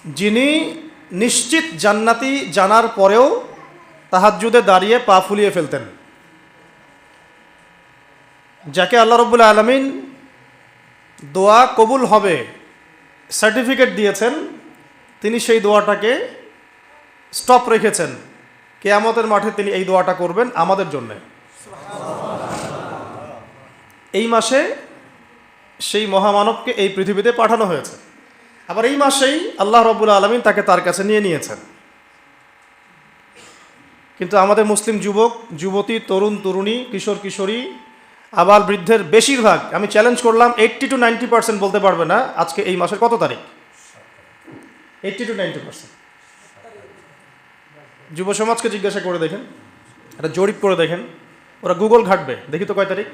যিনি নিশ্চিত জান্নাতি জানার পরেও তাহাজ্জুদে দাঁড়িয়ে পা ফুলিয়ে ফেলতেন, যাকে আল্লাহ রাব্বুল আলামিন দোয়া কবুল হবে সার্টিফিকেট দিয়েছেন, তিনি সেই দোয়াটাকে স্টপ রেখেছেন। কিয়ামতের মাঠে তিনি এই দোয়াটা করবেন আমাদের জন্যে। এই মাসে সেই মহামানবকে এই পৃথিবীতে পাঠানো হয়েছে। আবার এই মাসেই আল্লাহ রাব্বুল আলামিন তাকে তার কাছে নিয়ে নিয়েছেন। কিন্তু আমাদের মুসলিম যুবক যুবতী, তরুণ তরুণী, কিশোর কিশোরী, আবাল বৃদ্ধের বেশিরভাগ, আমি চ্যালেঞ্জ করলাম 80 to 90% বলতে পারবে না আজকে এই মাসের কত তারিখ। 80 to 90% যুব সমাজকে জিজ্ঞাসা করে দেখেন, একটা জরিপ করে দেখেন, ওরা গুগল ঘাটবে, দেখি তো কয় তারিখ।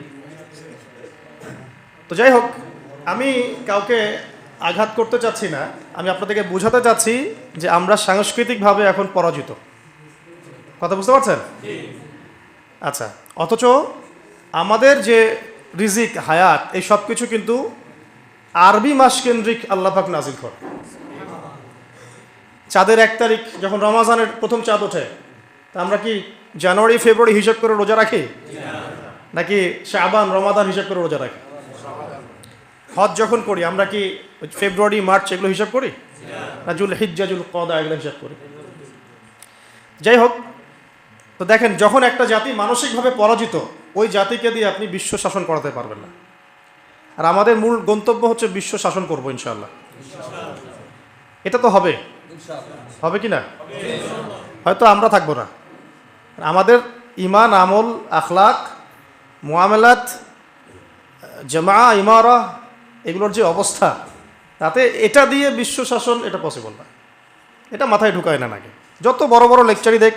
তো যাই হোক, আমি কাউকে আঘাত করতে চাচ্ছি না, আমি আপনাদেরকে বোঝাতে চাচ্ছি যে আমরা সাংস্কৃতিকভাবে এখন পরাজিত। কথা বুঝতে পারছেন? আচ্ছা, অথচ আমাদের যে রিজিক, হায়াত, এই সব কিছু কিন্তু আরবি মাস কেন্দ্রিক আল্লাহ পাক নাজিল করে। চাঁদের 1 তারিখ যখন রমাজানের প্রথম চাঁদ ওঠে, তা আমরা কি জানুয়ারি ফেব্রুয়ারি হিসাব করে রোজা রাখি, নাকি শাবান রমাদান হিসাব করে রোজা রাখি? হজ যখন করি আমরা কি ফেব্রুয়ারি মার্চ এগুলো হিসাব করি, না জুল হিজ্জা জুল কদা এগুলো হিসাব করি? যাই হোক, তো দেখেন, যখন একটা জাতি মানসিকভাবে পরাজিত, ওই জাতিকে দিয়ে আপনি বিশ্ব শাসন করাতে পারবেন না। আর আমাদের মূল গন্তব্য হচ্ছে বিশ্ব শাসন করবো ইনশাআল্লাহ। এটা তো হবে, হবে কি না? হয়তো আমরা থাকবো না। আমাদের ইমান, আমল, আখলাক, মুআমালাত, জামা, ইমারা, এগুলোর যে অবস্থা, তাতে এটা দিয়ে বিশ্ব শাসন এটা পসিবল না। এটা মাথায় ঢুকায় না নাকি? যত বড় বড় লেকচারই দেখ,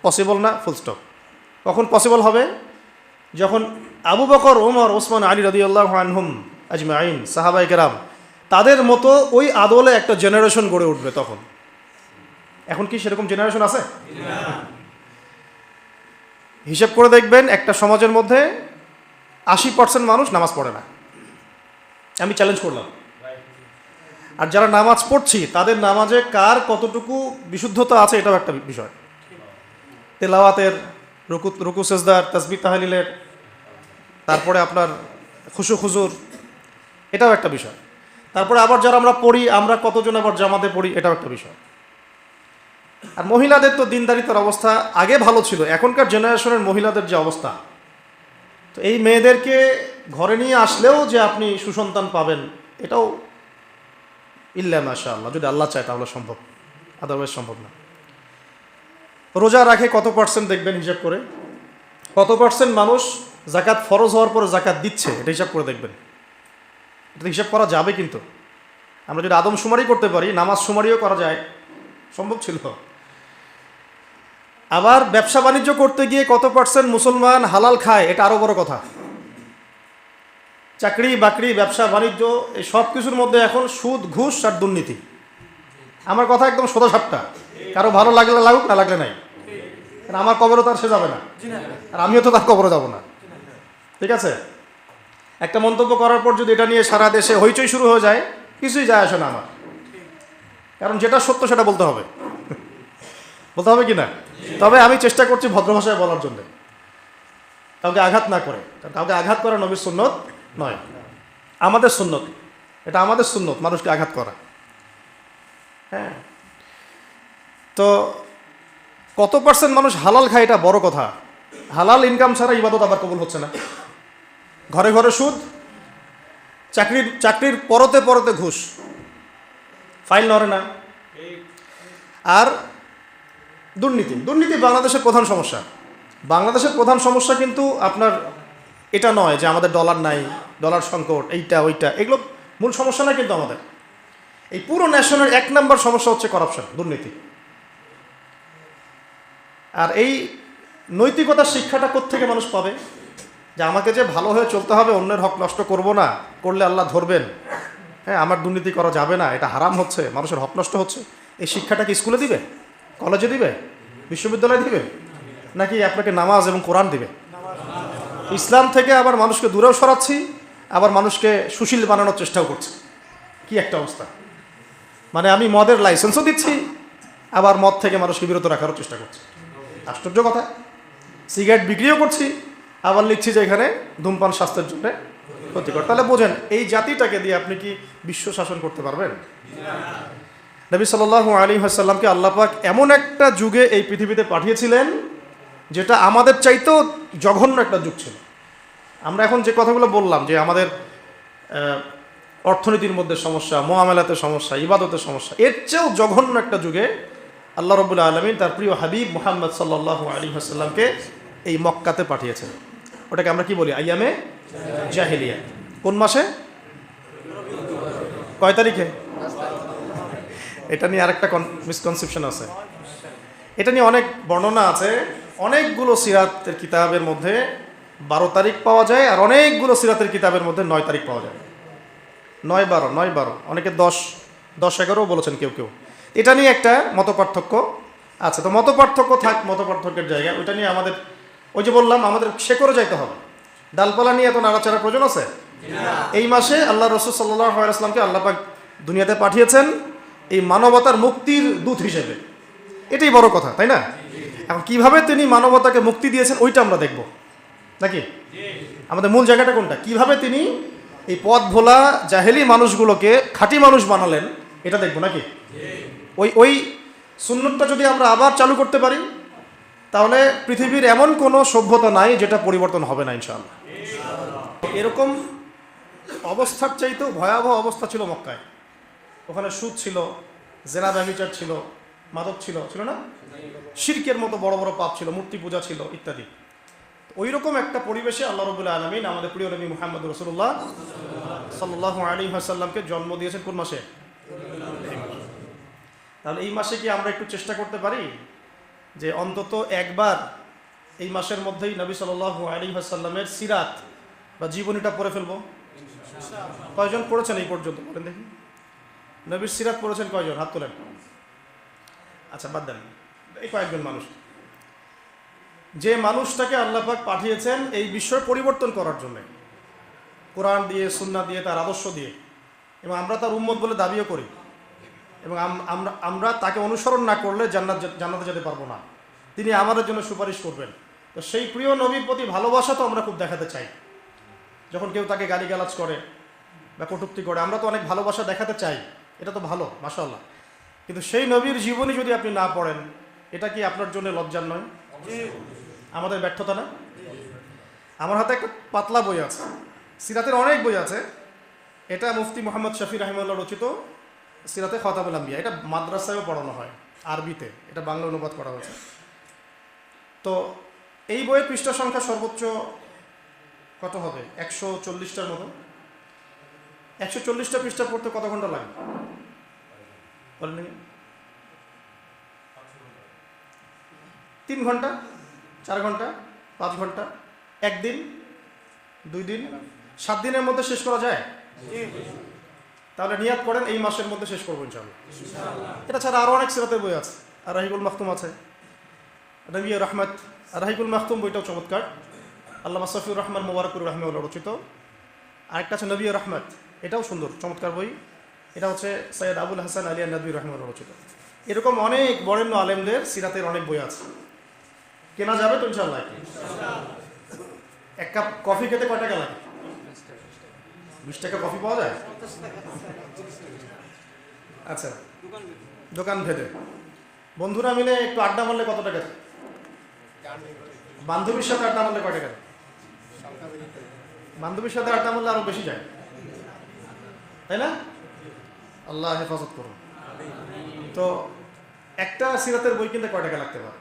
পসিবল না, ফুল স্টপ। কখন পসিবল হবে? যখন আবু বকর, ওমর, ওসমান, আলী রাদিয়াল্লাহু আনহুম আজমাইন, সাহাবায়ে কেরাম, তাদের মতো ওই আদলে একটা জেনারেশন গড়ে উঠবে তখন। এখন কি সেরকম জেনারেশন আছে? হিসাব করে দেখবেন, একটা সমাজের মধ্যে 80% মানুষ নামাজ পড়ে না। আমি চ্যালেঞ্জ করলাম। আর যারা নামাজ পড়ছি তাদের নামাজে কার কতটুকু বিশুদ্ধতা আছে এটাও একটা বিষয়। তেলাওয়াতের, রুকু সেজদার, তাসবিহ তাহলিলের, তারপরে আপনার খুশু খুজুর, এটাও একটা বিষয়। তারপরে আবার যারা আমরা পড়ি, আমরা কতজন আবার জামাতে পড়ি, এটাও একটা বিষয়। আর মহিলাদের তো দিনদারিতার অবস্থা আগে ভালো ছিল, এখনকার জেনারেশনের মহিলাদের যে অবস্থা, তো এই মেয়েদেরকে ঘরে নিয়ে আসলেও যে আপনি সুসন্তান পাবেন, এটাও ইল্লা মাশাআল্লাহ, যদি আল্লাহ চায় তাহলে সম্ভব, আদারওয়াইজ সম্ভব না। রোজা রাখে কত পার্সেন্ট দেখবেন হিসাব করে, কত পার্সেন্ট মানুষ জাকাত ফরজ হওয়ার পরে জাকাত দিচ্ছে, এটা হিসাব করে দেখবেন। এটা হিসাব করা যাবে, কিন্তু আমরা যদি আদমশুমারি করতে পারি, নামাজ শুমারিও করা যায়, সম্ভব ছিল। আবার ব্যবসা বাণিজ্য করতে গিয়ে কত পার্সেন্ট মুসলমান হালাল খায়, এটা আরও বড় কথা। চাকরি বাকরি, ব্যবসা বাণিজ্য, এই সব কিছুর মধ্যে এখন সুদ, ঘুষ আর দুর্নীতি। আমার কথা একদম সোজা সাপটা, কারো ভালো লাগলে লাগুক, না লাগলে নাই। আমার কবরও তার সে যাবে না, আর আমিও তো তার কবরও যাব না। ঠিক আছে? একটা মন্তব্য করার পর যদি এটা নিয়ে সারা দেশে হইচই শুরু হয়ে যায়, কিছুই যায় আসে না আমার। কারণ যেটা সত্য সেটা বলতে হবে, বলতে হবে কি না? তবে আমি চেষ্টা করছি ভদ্র ভাষায় বলার জন্য, কাউকে আঘাত না করে। কাউকে আঘাত করা নবীর সুন্নত নয়, আমাদের সুন্নত। এটা আমাদের সুন্নত, মানুষকে আঘাত করা। হ্যাঁ, তো কত পার্সেন্ট মানুষ হালাল খায় এটা বড় কথা। হালাল ইনকাম ছাড়া ইবাদত আবার কবুল হচ্ছে না। ঘরে ঘরে সুদ, চাকরির পরতে পরতে ঘুষ, ফাইল নড়ে না। আর দুর্নীতি বাংলাদেশের প্রধান সমস্যা। বাংলাদেশের প্রধান সমস্যা কিন্তু আপনার এটা নয় যে আমাদের ডলার নাই, ডলার সংকট, এইটা ওইটা, এগুলো মূল সমস্যা না। কিন্তু আমাদের এই পুরো ন্যাশনের 1 নম্বর সমস্যা হচ্ছে করাপশন, দুর্নীতি। আর এই নৈতিকতার শিক্ষাটা কোত্থেকে মানুষ পাবে? যে আমাকে যে ভালো হয়ে চলতে হবে, অন্যের হক নষ্ট করব না, করলে আল্লাহ ধরবেন। হ্যাঁ, আমার দুর্নীতি করা যাবে না, এটা হারাম হচ্ছে, মানুষের হক নষ্ট হচ্ছে। এই শিক্ষাটা কি স্কুলে দিবে, কলেজে দিবে, বিশ্ববিদ্যালয়ে দিবে, নাকি আপনাকে নামাজ এবং কোরআন দিবে? ইসলাম থেকে আবার মানুষকে দূরেও সরাচ্ছি, আবার মানুষকে সুশীল বানানোর চেষ্টাও করছি। কি একটা অবস্থা! মানে আমি মদের লাইসেন্সও দিচ্ছি, আবার মদ থেকে মানুষকে বিরত রাখারও চেষ্টা করছি। আশ্চর্য কথা। সিগারেট বিক্রিও করছি, আবার লিখছি যে এখানে ধূমপান স্বাস্থ্যের জন্য ক্ষতিকর। তাহলে বোঝেন এই জাতিটাকে দিয়ে আপনি কি বিশ্ব শাসন করতে পারবেন? নবী সাল্লাল্লাহু আলাইহি ওয়াসাল্লামকে আল্লাহ পাক এমন একটা যুগে এই পৃথিবীতে পাঠিয়েছিলেন যেটা আমাদের চাইতেও জঘন্য একটা যুগ ছিল। আমরা এখন যে কথাগুলো বললাম যে আমাদের অর্থনীতির মধ্যে সমস্যা, মুআমালাতের সমস্যা, ইবাদতের সমস্যা, এর চেয়েও জঘন্য একটা যুগে আল্লাহ রাব্বুল আলামিন তার প্রিয় হাবিব মুহাম্মদ সাল্লাল্লাহু আলাইহি ওয়াসাল্লামকে এই মক্কাতে পাঠিয়েছেন। ওটাকে আমরা কি বলি? আইয়ামে জাহেলিয়া। কোন মাসে? কয় তারিখে? এটা নিয়ে আরেকটা মিসকনসেপশন আছে, এটা নিয়ে অনেক বর্ণনা আছে। অনেকগুলো সিরাতের কিতাবের মধ্যে 12 তারিখ পাওয়া যায়, আর অনেকগুলো সিরাতের কিতাবের মধ্যে 9 তারিখ পাওয়া যায়। 9-12, অনেকে 10-11 বলেছেন কেউ কেউ। এটা নিয়ে একটা মত পার্থক্য আছে। তো মত পার্থক্য থাক, মত পার্থক্যের জায়গায় ওইটা নিয়ে আমাদের, ওই যে বললাম, আমাদের শেকড়ে যাইতে হবে। ডালপালা নিয়ে এত নাড়াচাড়ার প্রয়োজন আছে? এই মাসে আল্লাহ রাসূল সাল্লাল্লাহু আলাইহি ওয়াসাল্লামকে আল্লাহ পাক দুনিয়াতে পাঠিয়েছেন এই মানবতার মুক্তির দূত হিসেবে। এটাই বড় কথা, তাই না? এখন কিভাবে তিনি মানবতাকে মুক্তি দিয়েছেন ওইটা আমরা দেখব নাকি? আমাদের মূল জায়গাটা কোনটা? কিভাবে তিনি এই পথ ভোলা জাহেলি মানুষগুলোকে খাঁটি মানুষ বানালেন, এটা দেখব নাকি? ওই সুন্নতটা যদি আমরা আবার চালু করতে পারি তাহলে পৃথিবীর এমন কোনো সভ্যতা নাই যেটা পরিবর্তন হবে না ইনশাআল্লাহ। এরকম অবস্থার চাইতেও ভয়াবহ অবস্থা ছিল মক্কায়। ওখানে সুদ ছিল, জেনা ব্যভিচার ছিল, মাদক ছিল না, শিরকের মতো বড় বড় পাপ ছিল, মূর্তি পূজা ছিল ইত্যাদি। ওই রকম একটা পরিবেশে আল্লাহ রাব্বুল আলামিন আমাদের প্রিয় নবী মুহাম্মদ রাসূলুল্লাহ সাল্লাল্লাহু আলাইহি ওয়াসাল্লামকে জন্ম দিয়েছেন কোন মাসে? তাহলে এই মাসে কি আমরা একটু চেষ্টা করতে পারি যে অন্তত একবার এই মাসের মধ্যেই নবী সাল্লাল্লাহু আলাইহি ওয়াসাল্লামের সিরাত বা জীবনীটা পড়ে ফেলবো? কয়জন পড়েছেন এই পর্যন্ত? বলেন দেখি, নবীর সিরাত পড়েছেন কয়জন? হাত তোলেন। আচ্ছা, বাদ দেন, এই কয়েকজন মানুষ। যে মানুষটাকে আল্লাহ পাক পাঠিয়েছেন এই বিশ্বের পরিবর্তন করার জন্য, কোরআন দিয়ে, সুন্নাহ দিয়ে, তার আদর্শ দিয়ে, এবং আমরা তার উম্মত বলে দাবিও করি, এবং আমরা তাকে অনুসরণ না করলে জান্নাতে যেতে পারবো না। তিনি আমাদের জন্য সুপারিশ করবেন। তো সেই প্রিয় নবীর প্রতি ভালোবাসা তো আমরা খুব দেখাতে চাই। যখন কেউ তাকে গালিগালাজ করে বা কটূক্তি করে, আমরা তো অনেক ভালোবাসা দেখাতে চাই, এটা তো ভালো, মাশাআল্লাহ। কিন্তু সেই নবীর জীবনী যদি আপনি না পড়েন, এটা কি আপনার জন্য লজ্জার নয়? আমাদের ব্যর্থতা না? আমার হাতে একটা পাতলা বই আছে, সিরাতের অনেক বই আছে। এটা মুফতি মোহাম্মদ শফি রাহিমাহুল্লাহ রচিত সিরাতে খতামুল আম্বিয়া। এটা মাদ্রাসায়ও পড়ানো হয় আরবিতে, এটা বাংলা অনুবাদ করা হয়েছে। তো এই বইয়ের পৃষ্ঠা সংখ্যা সর্বোচ্চ কত হবে? 140টার মতো। 140টা পৃষ্ঠা পড়তে কত ঘন্টা লাগে বলেন? 3 ঘন্টা, 4 ঘন্টা, 5 ঘন্টা, 1 দিন, 2 দিন, 7 দিনের মধ্যে শেষ করা যায়? তাহলে নিয়াত করেন এই মাসের মধ্যে শেষ করবো ইনশাআল্লাহ। এটা ছাড়া আরও অনেক সিরাতের বই আছে। আর রাহিকুল মাখতুম আছে, নবী রহমত। আর রাহিকুল মাখতুম বইটাও চমৎকার, আল্লামা সফিউর রহমান মুবারকুর রাহমাহুল্লাহ রচিত। আরেকটা আছে নবী রহমত, এটাও সুন্দর চমৎকার বই। এটা হচ্ছে সৈয়দ আবুল হাসান আলী নবী রাহমাহুল্লাহ রচিত। এরকম অনেক বরেণ্য আলেমদের সিরাতের অনেক বই আছে, কেনা যাবে তো ইনশাআল্লাহ। 1 কাপ কফি খেতে কয় টাকা লাগে? 20 টাকা কফি পাওয়া যায়? আচ্ছা, দোকান ভেদে। বন্ধুরা মিলে একটু আড্ডা মারলে কত টাকা? বান্ধবীর সাথে আড্ডা মারলে কয় টাকা? বান্ধবীর সাথে আড্ডা মারলে আরো বেশি যায়, তাই না? আল্লাহ হেফাজত করুন। তো একটা সিরাতের বই কিনতে কয় টাকা লাগতে পারে?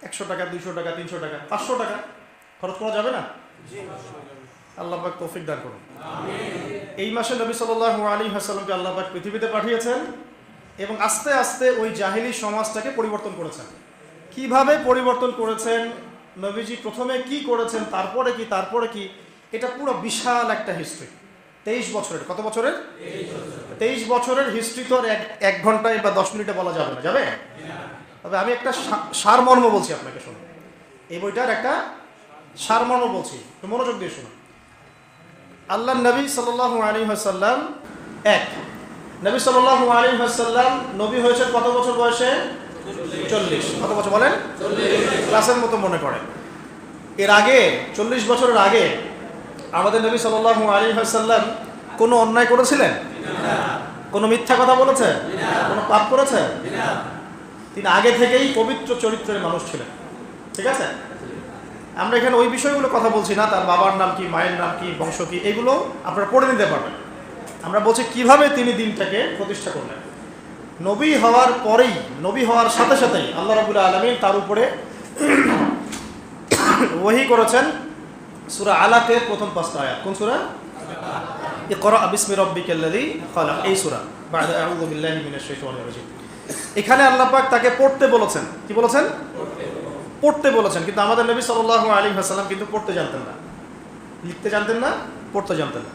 100 টাকা, 200 টাকা, 300 টাকা, 500 টাকা খরচ করা যাবে না? আল্লাহ পাক তৌফিক দান করুন। এই মাসে নবী সাল্লাল্লাহু আলাইহি ওয়াসাল্লামকে আল্লাহ পাক পৃথিবীতে পাঠিয়েছেন এবং আস্তে আস্তে ওই জাহেলি সমাজটাকে পরিবর্তন করেছেন। কিভাবে পরিবর্তন করেছেন, নবীজি প্রথমে কি করেছেন, তারপরে কি, এটা পুরো বিশাল একটা হিস্ট্রি। 23 বছরের, কত বছরের? 23 বছরের হিস্ট্রি তো আর 1 ঘন্টায় বা 10 মিনিটে বলা যাবে না, যাবে? তবে আমি একটা সারমর্ম বলছি আপনাকে, শুনুন। এই বইটার একটা সারমর্ম বলছি, তো মনোযোগ দিয়ে শুনুন। আল্লাহ নবী সাল্লাল্লাহু আলাইহি ওয়াসাল্লাম এক নবী সাল্লাল্লাহু আলাইহি ওয়াসাল্লাম নবী হয়েছেন কত বছর বয়সে? 40। কত বছর বলেন? 40। ক্লাসের মতো মনে করে। এর আগে 40 বছরের আগে আমাদের নবী সাল্লাল্লাহু আলাইহি ওয়াসাল্লাম কোনো অন্যায় করেছিলেন? না। কোনো মিথ্যা কথা বলেছেন? না। কোনো পাপ করেছেন? না। তিনি আগে থেকেই পবিত্র চরিত্রের মানুষ ছিলেন। ঠিক আছে? আমরা এখানে ওই বিষয়গুলো কথা বলছি না, তার বাবার নাম কি, মায়ের নাম কি, বংশ কি, এগুলো আপনারা পড়ে নিতে পারবেন। আমরা বলছি কিভাবে তিনি দিনটাকে প্রতিষ্ঠা করলেন। নবী হওয়ার পরেই, নবী হওয়ার সাথে সাথেই আল্লাহ রাব্বুল আলামিন তার উপরে ওহী করেছেন সূরা আলাকের প্রথম 5টা আয়াত। কোন সূরা? ইকরা বিসমি রাব্বিকাল্লাযী খালাক, এই সূরা। বা'দা আউযু বিল্লাহি মিনাশ শাইতানির রাজীম। এখানে আল্লাহ পাক তাকে পড়তে বলেছেন। কি বলেছেন? পড়তে বলেছেন। কিন্তু আমাদের নবী সাল্লাল্লাহু আলাইহি ওয়াসাল্লাম কিন্তু পড়তে জানতেন না, লিখতে জানতেন না, পড়তে জানতেন না।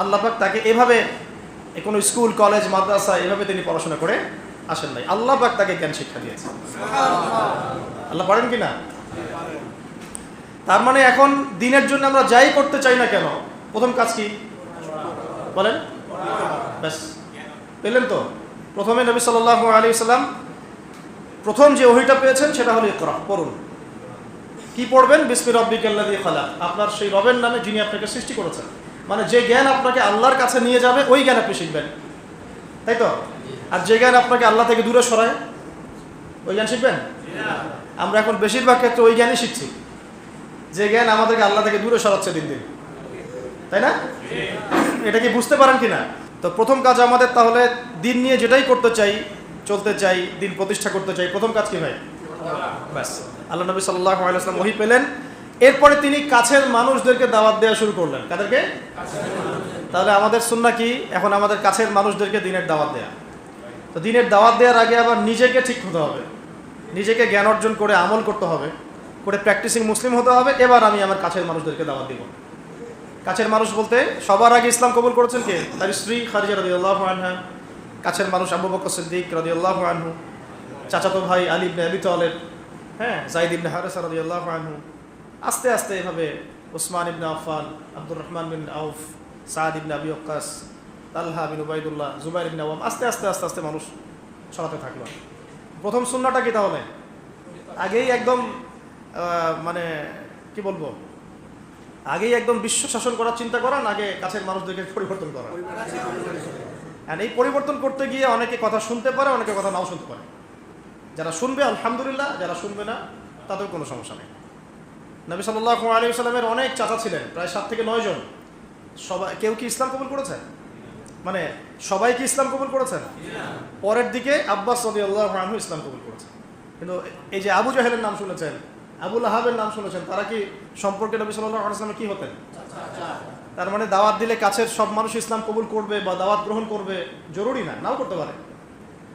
আল্লাহ পাক তাকে এভাবে কোনো স্কুল, কলেজ, মাদ্রাসা এভাবে তিনি পড়াশোনা করে আসেন নাই। আল্লাহ পাক তাকে জ্ঞান শিক্ষা দিয়েছেন। আল্লাহ পারেন কি না? তার মানে এখন দিনের জন্য আমরা যাই করতে চাই না কেন, প্রথম কাজ কি বলেন? ব্যাস, পেলেন তো? প্রথমে নবী সাল্লাল্লাহু আলাইহি ওয়াসাল্লাম প্রথম যে ওহীটা পেয়েছেন সেটা হলো ইকরা, পড়ুন। কি পড়বেন? বিসমি রাব্বিকাল্লাযী খালাক, আপনার সেই রবের নামে যিনি আপনাকে সৃষ্টি করেছেন। মানে যে জ্ঞান আপনাকে আল্লাহর কাছে নিয়ে যাবে ওই জ্ঞান আপনি শিখবেন, তাই তো? আর যে জ্ঞান আপনাকে আল্লাহ থেকে দূরে সরায় ওই জ্ঞান শিখবেন? আমরা এখন বেশিরভাগ ক্ষেত্রে ওই জ্ঞানই শিখছি যে জ্ঞান আমাদেরকে আল্লাহ থেকে দূরে সরাচ্ছে দিন দিন, তাই না? এটা কি বুঝতে পারেন কি না? তো প্রথম কাজ আমাদের তাহলে দিন নিয়ে যেটাই করতে চাই, চলতে চাই, দিন প্রতিষ্ঠা করতে চাই, প্রথম কাজ কি ভাই? ব্যাস, আল্লাহ নবী সাল্লাল্লাহু আলাইহি ওয়াসাল্লাম ওহী পেলেন। এরপরে তিনি কাছের মানুষদেরকে দাওয়াত দেওয়া শুরু করলেন। কাদেরকে? তাহলে আমাদের সুন্নাহ কি? এখন আমাদের কাছের মানুষদেরকে দিনের দাওয়াত দেয়া। তো দিনের দাওয়াত দেওয়ার আগে আবার নিজেকে ঠিক হতে হবে, নিজেকে জ্ঞান অর্জন করে আমল করতে হবে, করে প্র্যাকটিসিং মুসলিম হতে হবে। এবার আমি আমার কাছের মানুষদেরকে দাওয়াত দিব। কাছের মানুষ বলতে সবার আগে ইসলাম কবুল করেছেন কে? তার স্ত্রী খাদিজা রাদিয়াল্লাহু আনহা, কাছের মানুষ আবু বকর সিদ্দিক রাদিয়াল্লাহু আনহু, চাচাতো ভাই আলী ইবনে আবি তালেব, যায়েদ ইবনে হারেসা রাদিয়াল্লাহু আনহু, আস্তে আস্তে এভাবে উসমান ইবনে আফফান, আব্দুর রহমান বিন আউফ, সাদ ইবনে আবি ওয়াক্কাস, তালহা বিন উবাইদুল্লাহ, জুবাইর ইবনে আওয়াম, আস্তে আস্তে আস্তে আস্তে মানুষ ছড়াতে থাকলো। প্রথম সুন্নাহটা কি তাহলে? আগেই একদম মানে কি বলবো, আগেই একদম বিশ্ব শাসন করার চিন্তা করান, আগে কাছের মানুষদেরকে পরিবর্তন করা। আর এই পরিবর্তন করতে গিয়ে অনেকে কথা শুনতে পারে, অনেকে কথা নাও শুনতে পারে। যারা শুনবে আলহামদুলিল্লাহ, যারা শুনবে না তাদের কোনো সমস্যা নেই। নবী সাল্লাল্লাহু আলাইহি ওয়াসাল্লামের অনেক চাচা ছিলেন, প্রায় 7 থেকে 9 জন। সবাই, কেউ কি ইসলাম কবুল করেছেন? মানে সবাই কি ইসলাম কবুল করেছেন? পরের দিকে আব্বাস রাদিয়াল্লাহু আনহু ইসলাম কবুল করেছেন। কিন্তু এই যে আবু জাহেলের নাম শুনেছেন, আবু লাহাবের নাম শুনেছেন, তারা কি সম্পর্কে নবী সাল্লাল্লাহু আলাইহি ওয়াসাল্লাম কি হতেন? তার মানে দাওয়াত দিলে কাছের সব মানুষ ইসলাম কবুল করবে বা দাওয়াত গ্রহণ করবে জরুরি না, নাও করতে পারে,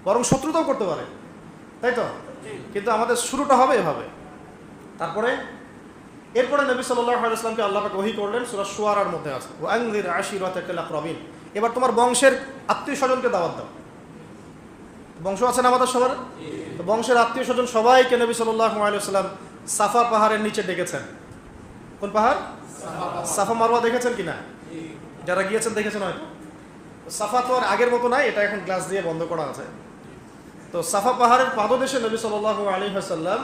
বরং শত্রুতাও করতে পারে, তাই তো? কিন্তু আমাদের শুরুটা হবে এভাবে। তারপরে এরপরে নবী সাল্লাল্লাহু আলাইহি ওয়াসাল্লামকে আল্লাহ পাক ওহী করলেন, সূরা শুআরার মধ্যে আছে ওয়া আনযির আশিরাতাকাল আকরাবিন। এবার তোমার বংশের আত্মীয়-স্বজনকে দাওয়াত দাও। বংশ আছে না আমাদের সবার? তো বংশের আত্মীয়-স্বজন সবাইকে নবী সাল্লাল্লাহু আলাইহি ওয়াসাল্লাম সাফা পাহাড়ের নিচে ডেকেছেন। কোন পাহাড়? সাফা মারওয়া দেখেছেন কিনা? যারা গিয়েছেন দেখেছেন হয়তো। সাফা তো আর আগের মতো নাই, এটা এখন গ্লাস দিয়ে বন্ধ করা আছে। তো সাফা পাহাড়ের পাদদেশে নবী সাল্লাল্লাহু আলাইহি ওয়াসাল্লাম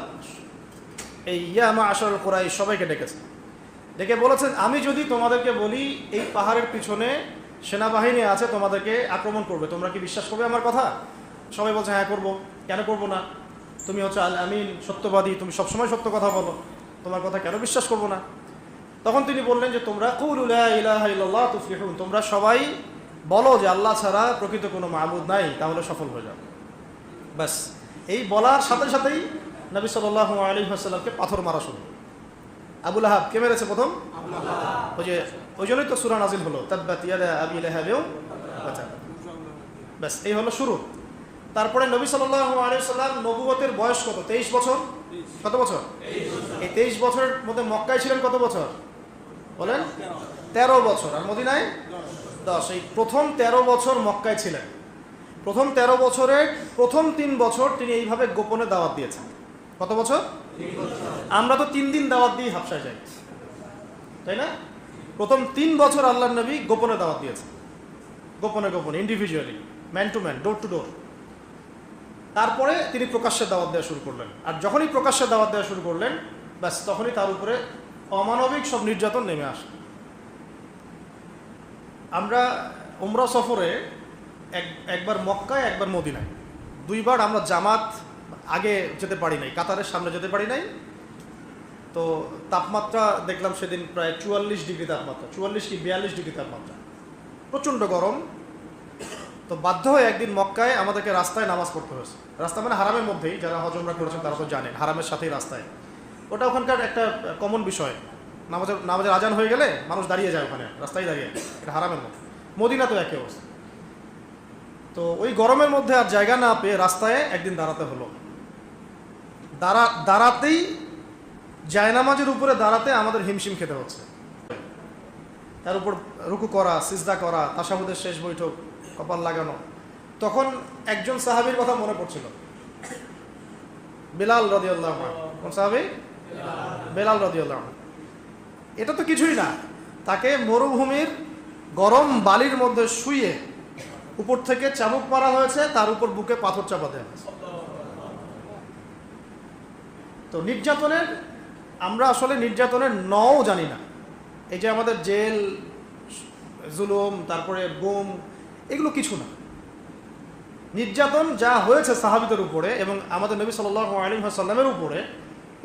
এই ইয়া মা'আশারুল কুরাইশ সবাইকে ডেকেছেন। ডেকে বলেছেন, আমি যদি তোমাদেরকে বলি এই পাহাড়ের পিছনে সেনাবাহিনী আছে, তোমাদেরকে আক্রমণ করবে, তোমরা কি বিশ্বাস করবে আমার কথা? সবাই বলছে হ্যাঁ করবো, কেন করবো না? তুমি হচ্ছে আল আমিন, সত্যবাদী, তুমি সবসময় সত্য কথা বলো, তোমার কথা কেন বিশ্বাস করবো না? তখন তিনি বললেন যে তোমরা কুলু লা ইলাহা ইল্লাল্লাহ তুফলিহুন, তোমরা সবাই বলো যে আল্লাহ ছাড়া প্রকৃত কোনো মাবুদ নাই, তাহলে সফল হয়ে যাবে। ব্যাস, এই বলার সাথে সাথেই নবী সাল্লাল্লাহু আলাইহি ওয়াসাল্লামকে পাথর মারা শুরু। আবু লাহাব কে মেরেছে প্রথম? ওই জন্যই তো সূরা নাজিল হলো, তাব্বাত ইয়াদা আবি লাহাব ওয়া তাব। ব্যাস, এই হলো শুরু। তারপরে নবী সাল্লাল্লাহু আলাইহি ওয়াসাল্লাম নবুয়তের বয়স কত? 23 বছর। কত বছর? এই 23 বছরের মধ্যে মক্কায় ছিলেন কত বছর বলেন? 13 বছর। আর মদিনায় 10। এই প্রথম 13 বছর মক্কায় ছিলেন। প্রথম 13 বছরের প্রথম 3 বছর তিনি এইভাবে গোপনে দাওয়াত দিয়েছেন। কত বছর? 3 বছর। আমরা তো 3 দিন দাওয়াত দিয়ে হাবশায় যাই, তাই না? প্রথম 3 বছর আল্লাহর নবী গোপনে দাওয়াত দিয়েছেন, গোপনে গোপনে, individually, man to man, door to door. তারপরে তিনি প্রকাশ্যে দাওয়াত দেওয়া শুরু করলেন। আর যখনই প্রকাশ্যে দাওয়াত দেওয়া শুরু করলেন, ব্যাস তখনই তার উপরে অমানবিক সব নির্যাতন নেমে আসে। আমরা উমরা সফরে একবার মক্কায়, একবার মদিনায়, দুইবার আমরা জামাত আগে যেতে পারি নাই, কাতারের সামনে যেতে পারি নাই। তো তাপমাত্রা দেখলাম সেদিন প্রায় 44 ডিগ্রি তাপমাত্রা, 44 কি 42 ডিগ্রি তাপমাত্রা, প্রচণ্ড গরম। তো বাধ্য হয়ে একদিন মক্কায় আমাদেরকে রাস্তায় নামাজ পড়তে হয়েছে। রাস্তা মানে হারামের মধ্যেই, যারা হজ উমরা করেছেন তারা তো জানেন, হারামের সাথেই রাস্তায়। ওটা ওখানকার একটা কমন বিষয়, নামাজের আজান হয়ে গেলে মানুষ দাঁড়িয়ে যায় ওখানে, রাস্তায় দাঁড়িয়ে, এটা হারামের মধ্যে। মদিনা তো একই অবস্থা। তো ওই গরমের মধ্যে আর জায়গা না পেয়ে রাস্তায় একদিন দাঁড়াতে হলো। দাঁড়াতেই, জায়নামাজের উপরে দাঁড়াতে আমাদের হিমশিম খেতে হচ্ছে। তার উপর রুকু করা, সিজদা করা, তাশাহুদের শেষ বৈঠক, কপাল লাগানো। তখন একজন সাহাবীর কথা মনে পড়ছিল, বেলাল রাদিয়াল্লাহু আনহু। কোন সাহাবী? বেলাল রাদিয়াল্লাহু আনহু। এটা তো কিছুই না, তাকে মরুভূমির গরম বালির মধ্যে শুইয়ে উপর থেকে চাবুক মারা হয়েছে, তার উপর বুকে পাথর চাপা দেওয়া হয়েছে। তো নির্যাতনের, আমরা আসলে নির্যাতনের নও জানি না। এই যে আমাদের জেল, জুলুম, তারপরে গুম, এগুলো কিছু না। নির্যাতন যা হয়েছে সাহাবীদের উপরে এবং আমাদের নবী সাল্লাল্লাহু আলাইহি ওয়াসাল্লামের উপরে,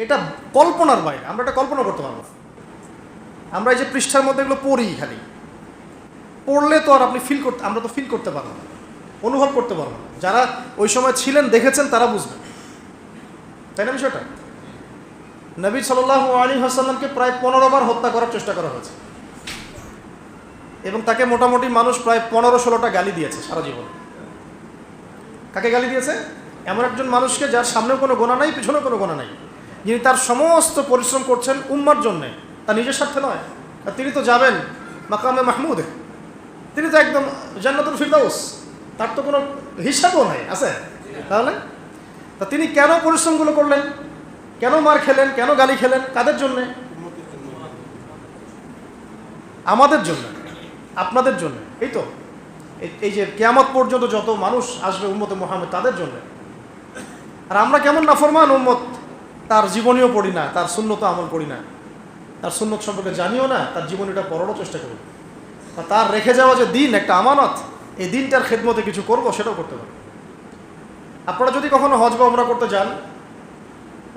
এটা কল্পনার বাইরে। আমরা এটা কল্পনা করতে পারবো না। আমরা এই যে পৃষ্ঠার মধ্যে এগুলো পড়ি, খালি পড়লে তো আর আপনি ফিল করতে, আমরা তো ফিল করতে পারবো না, অনুভব করতে পারবো না। যারা ওই সময় ছিলেন, দেখেছেন, তারা বুঝবেন, তাই না বিষয়টা? নবী সাল্লাল্লাহু আলাইহি ওয়াসাল্লামকে প্রায় 15 বার হত্যা করার চেষ্টা করা হয়েছে এবং তাকে মোটামুটি মানুষ প্রায় 15-16টা গালি দিয়েছে সারা জীবন। কাকে গালি দিয়েছে? এমন একজন মানুষকে যার সামনেও কোনো গোনা নাই, পিছনেও কোনো গোনা নাই, যিনি তার সমস্ত পরিশ্রম করছেন উম্মার জন্যে, তার নিজের স্বার্থে নয়। আর তিনি তো যাবেন মাকামে মাহমুদ, তিনি তো একদম জান্নাতুল ফিরদাউস, তার তো কোনো হিসাবও নাই, আছে? তাহলে তা তিনি কেন পরিশ্রমগুলো করলেন, কেন মার খেলেন, কেন গালি খেলেন? কাদের জন্যে? আমাদের জন্য, আপনাদের জন্য। এই তো এই যে কিয়ামত পর্যন্ত যত মানুষ আসবে উম্মতে মুহাম্মদ, তাদের জন্য। আর আমরা কেমন নাফরমান উম্মত, তার জীবনীও পড়ি না, তার সুন্নত আমল করি না, তার সুন্নত সম্পর্কে জানিও না, তার জীবনীটা পড়ারও চেষ্টা করি। তার রেখে যাওয়া যে দিন, একটা আমানত, এই দিনটার খেদমতে কিছু করব, সেটাও করতে পারি। আপনারা যদি কখনো হজ বা উমরা করতে যান,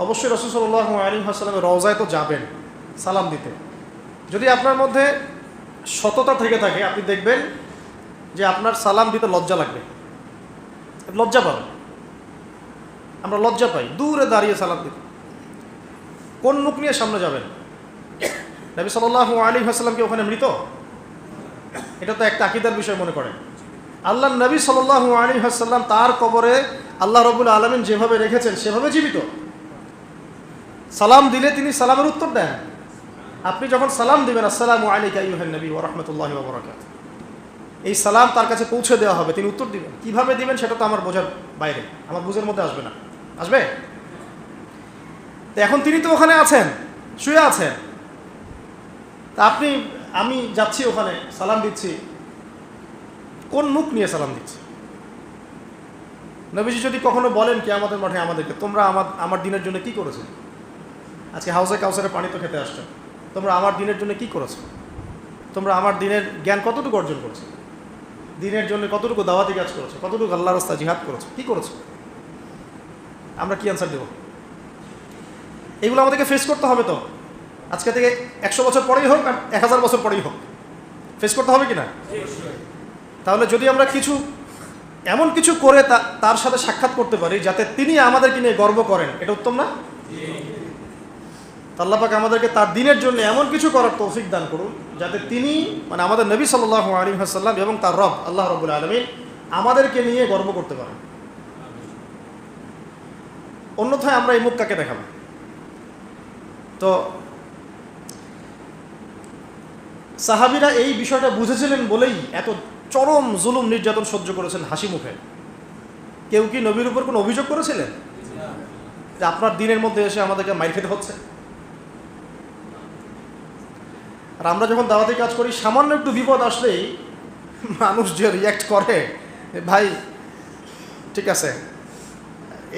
অবশ্যই রাসূল সাল্লাল্লাহু আলাইহি ওয়াসাল্লামের রওজায় তো যাবেন সালাম দিতে। যদি আপনার মধ্যে সততা থেকে থাকে, আপনি দেখবেন যে আপনার সালাম দিতে লজ্জা লাগবে, লজ্জা পাবেন। আমরা লজ্জা পাই দূরে দাঁড়িয়ে সালাম দিতে। কোন মুখ নিয়ে সামনে যাবেন? নবী সাল্লাল্লাহু আলাইহি ওয়াসাল্লাম কি ওখানে মৃত? এটা তো একটা আকীদার বিষয় মনে করেন। আল্লাহর নবী সাল্লাল্লাহু আলাইহি ওয়াসাল্লাম তার কবরে আল্লাহ রাব্বুল আলামিন যেভাবে রেখেছেন সেভাবে জীবিত। সালাম দিলে তিনি সালামের উত্তর দেন। আপনি যখন সালাম দিবেন, আসসালামু আলাইকা আইয়ুহান নবী ওয়া রাহমাতুল্লাহি ওয়া বারাকাতুহু, এই সালাম তার কাছে পৌঁছে দেওয়া হবে, তিনি উত্তর দিবেন। কিভাবে দিবেন সেটা তো আমার বোঝার বাইরে, আমার বুঝের মধ্যে আসবে না। আসবে? তো এখন তিনি তো ওখানে আছেন, শুয়ে আছেন। তা আমি যাচ্ছি ওখানে, সালাম দিচ্ছি, কোন মুখ নিয়ে সালাম দিচ্ছি? নবীজি যদি কখনো বলেন কিয়ামতের মাঠে আমাদেরকে, তোমরা আমার দিনের জন্য কি করেছো? আজকে হাউসে কাউসারে পানি তো খেতে আসছো, তোমরা আমার দিনের জন্য কি করেছো? তোমরা আমার দিনের জ্ঞান কতটুকু অর্জন করেছো? দিনের জন্য কতটুকু দাওয়াতি কাজ করেছো? কতটুকু আল্লাহর রাস্তায় জিহাদ করেছো? কি করেছো? আমরা কি অ্যান্সার দেব? এগুলো আমাদেরকে ফেস করতে হবে। তো আজকে থেকে 100 বছর পরেই হোক আর 1000 বছর পরেই হোক, ফেস করতে হবে কি না? তাহলে যদি আমরা এমন কিছু করে তার সাথে সাক্ষাৎ করতে পারি যাতে তিনি আমাদেরকে নিয়ে গর্ব করেন, এটা উত্তম না? আল্লাহ পাক আমাদেরকে তার দিনের জন্য এমন কিছু করার তৌফিক দান করুন যাতে তিনি, মানে আমাদের নবী সাল্লাল্লাহু আলাইহি ওয়াসাল্লাম এবং তার রব আল্লাহ রাব্বুল আলামিন আমাদেরকে নিয়ে গর্ব করতে পারেন। অন্যথায় আমরা এই মুখ কাকে দেখাবো? তো সাহাবীরা এই বিষয়টা বুঝেছিলেন বলেই এত চরম জুলুম নির্যাতন সহ্য করেছেন হাসি মুখে। কেউ কি নবীর উপর কোনো অভিযোগ করেছিলেন যে আপনার দিনের মধ্যে এসে আমাদেরকে মাইর খেতে হচ্ছে? আর আমরা যখন দাওয়াতি কাজ করি, সামান্য একটু বিপদ আসলেই মানুষ যে রিয়্যাক্ট করে, ভাই ঠিক আছে,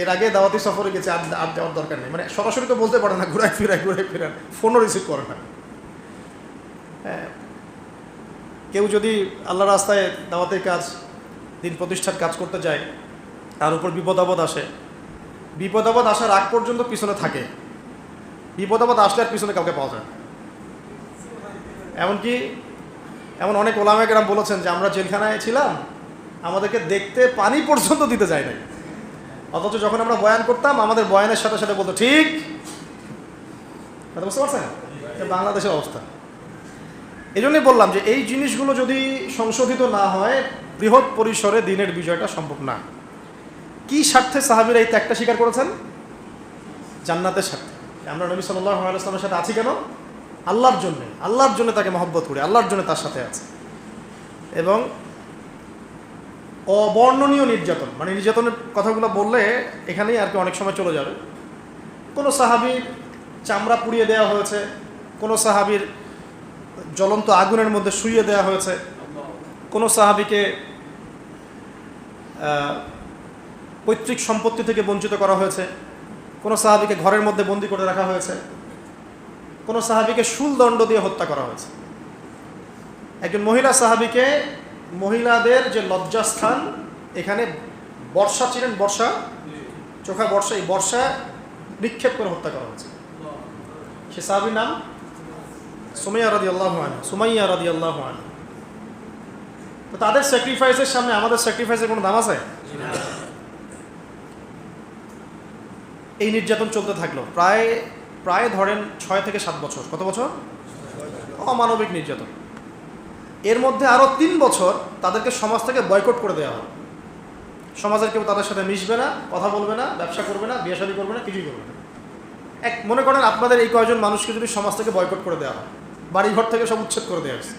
এর আগে দাওয়াতি সফরে গেছে, আর যাওয়ার দরকার নেই, মানে সরাসরি তো বলতে পারে না, ঘুরায় ফিরান, ফোনও রিসিভ করে না। হ্যাঁ, কেউ যদি আল্লাহ রাস্তায় দাওয়াতের কাজ, দিন প্রতিষ্ঠার কাজ করতে যায়, তার উপর বিপদ আপদ আসে, বিপদ আপদ আসার আগ পর্যন্ত পিছনে থাকে, বিপদ আপদ আসলে আর পিছনে কাউকে পাওয়া যায়। এমনকি এমন অনেক ওলামায়ে কেরাম বলেছেন যে আমরা জেলখানায় ছিলাম, আমাদেরকে দেখতে পানি পর্যন্ত দিতে যায় নাই, অথচ যখন আমরা বয়ান করতাম আমাদের বয়ানের সাথে সাথে বলতো ঠিক। বুঝতে পারছেন বাংলাদেশের অবস্থা? এই জন্যই বললাম যে এই জিনিসগুলো যদি সংশোধিত না হয়, বৃহৎ পরিসরে দিনের বিজয়টা সম্ভব না। কি স্বার্থে সাহাবীরা এই ত্যাগটা স্বীকার করেছেন? জান্নাতের স্বার্থে। আমরা নবী সাল্লাল্লাহু আলাইহি ওয়াসাল্লামের সাথে আছি কেন? আল্লাহর জন্য, আল্লাহর জন্য তাকে মহব্বত করি, আল্লাহর জন্য তার সাথে আছে। এবং অবর্ণনীয় নির্যাতন, মানে নির্যাতনের কথাগুলো বললে এখানেই আর কি অনেক সময় চলে যাবে। কোনো সাহাবীর চামড়া পুড়িয়ে দেওয়া হয়েছে, কোনো সাহাবীর জ্বলন্ত আগুনের মধ্যে শুইয়ে দেওয়া হয়েছে, কোনো সাহাবীকে পৈতৃক সম্পত্তি থেকে বঞ্চিত করা হয়েছে, কোনো সাহাবীকে ঘরের মধ্যে বন্দি করে রাখা হয়েছে, কোনো সাহাবীকে শুলদণ্ড দিয়ে হত্যা করা হয়েছে। একজন মহিলা সাহাবীকে, মহিলাদের যে লজ্জাস্থান, এখানে বর্ষা ছিলেন, বর্ষা, চোখা বর্ষা, এই বর্ষা নিক্ষেপ করে হত্যা করা হয়েছে। সে সাহাবীর নাম সুমাইয়া রাদিয়াল্লাহু আনহা, সুমাইয়া রাদিয়াল্লাহু আনহা। তো তাদের স্যাক্রিফাইসের সামনে আমাদের স্যাক্রিফাইসের কোনো দাম আছে? এই নির্যাতন চলতে থাকলো প্রায় ধরেন 6 থেকে 7 বছর। কত বছর? অমানবিক নির্যাতন। এর মধ্যে আরও 3 বছর তাদেরকে সমাজ থেকে বয়কট করে দেওয়া হয়। সমাজের কেউ তাদের সাথে মিশবে না, কথা বলবে না, ব্যবসা করবে না, বিয়ে শাদী করবে না, কিছুই করবে না। মনে করেন আপনাদের এই কয়েকজন মানুষকে যদি সমাজ থেকে বয়কট করে দেওয়া হয়, বাড়িঘর থেকে সব উচ্ছেদ করে দেওয়া হয়েছে,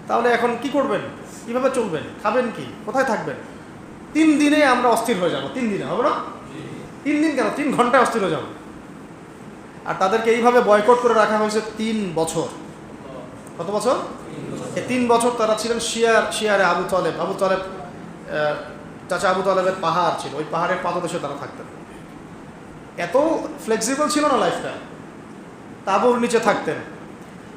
তাহলে এখন কি করবেন? কীভাবে চলবেন? খাবেন কি? কোথায় থাকবেন? 3 দিনে আমরা অস্থির হয়ে যাব। 3 দিনে হবে না? 3 দিন কেন, 3 ঘন্টায় অস্থির হয়ে যাব। আর তাদেরকে এইভাবে বয়কট করে রাখা হয়েছে 3 বছর। কত বছর? এই 3 বছর তারা ছিলেন শিয়ারে আবু তালেব। চাচা আবু তালেবের পাহাড় ছিল, ওই পাহাড়ের পাদদেশে তারা থাকতেন। এত ফ্লেক্সিবল ছিল না লাইফটা, তাঁবুর নিচে থাকতেন।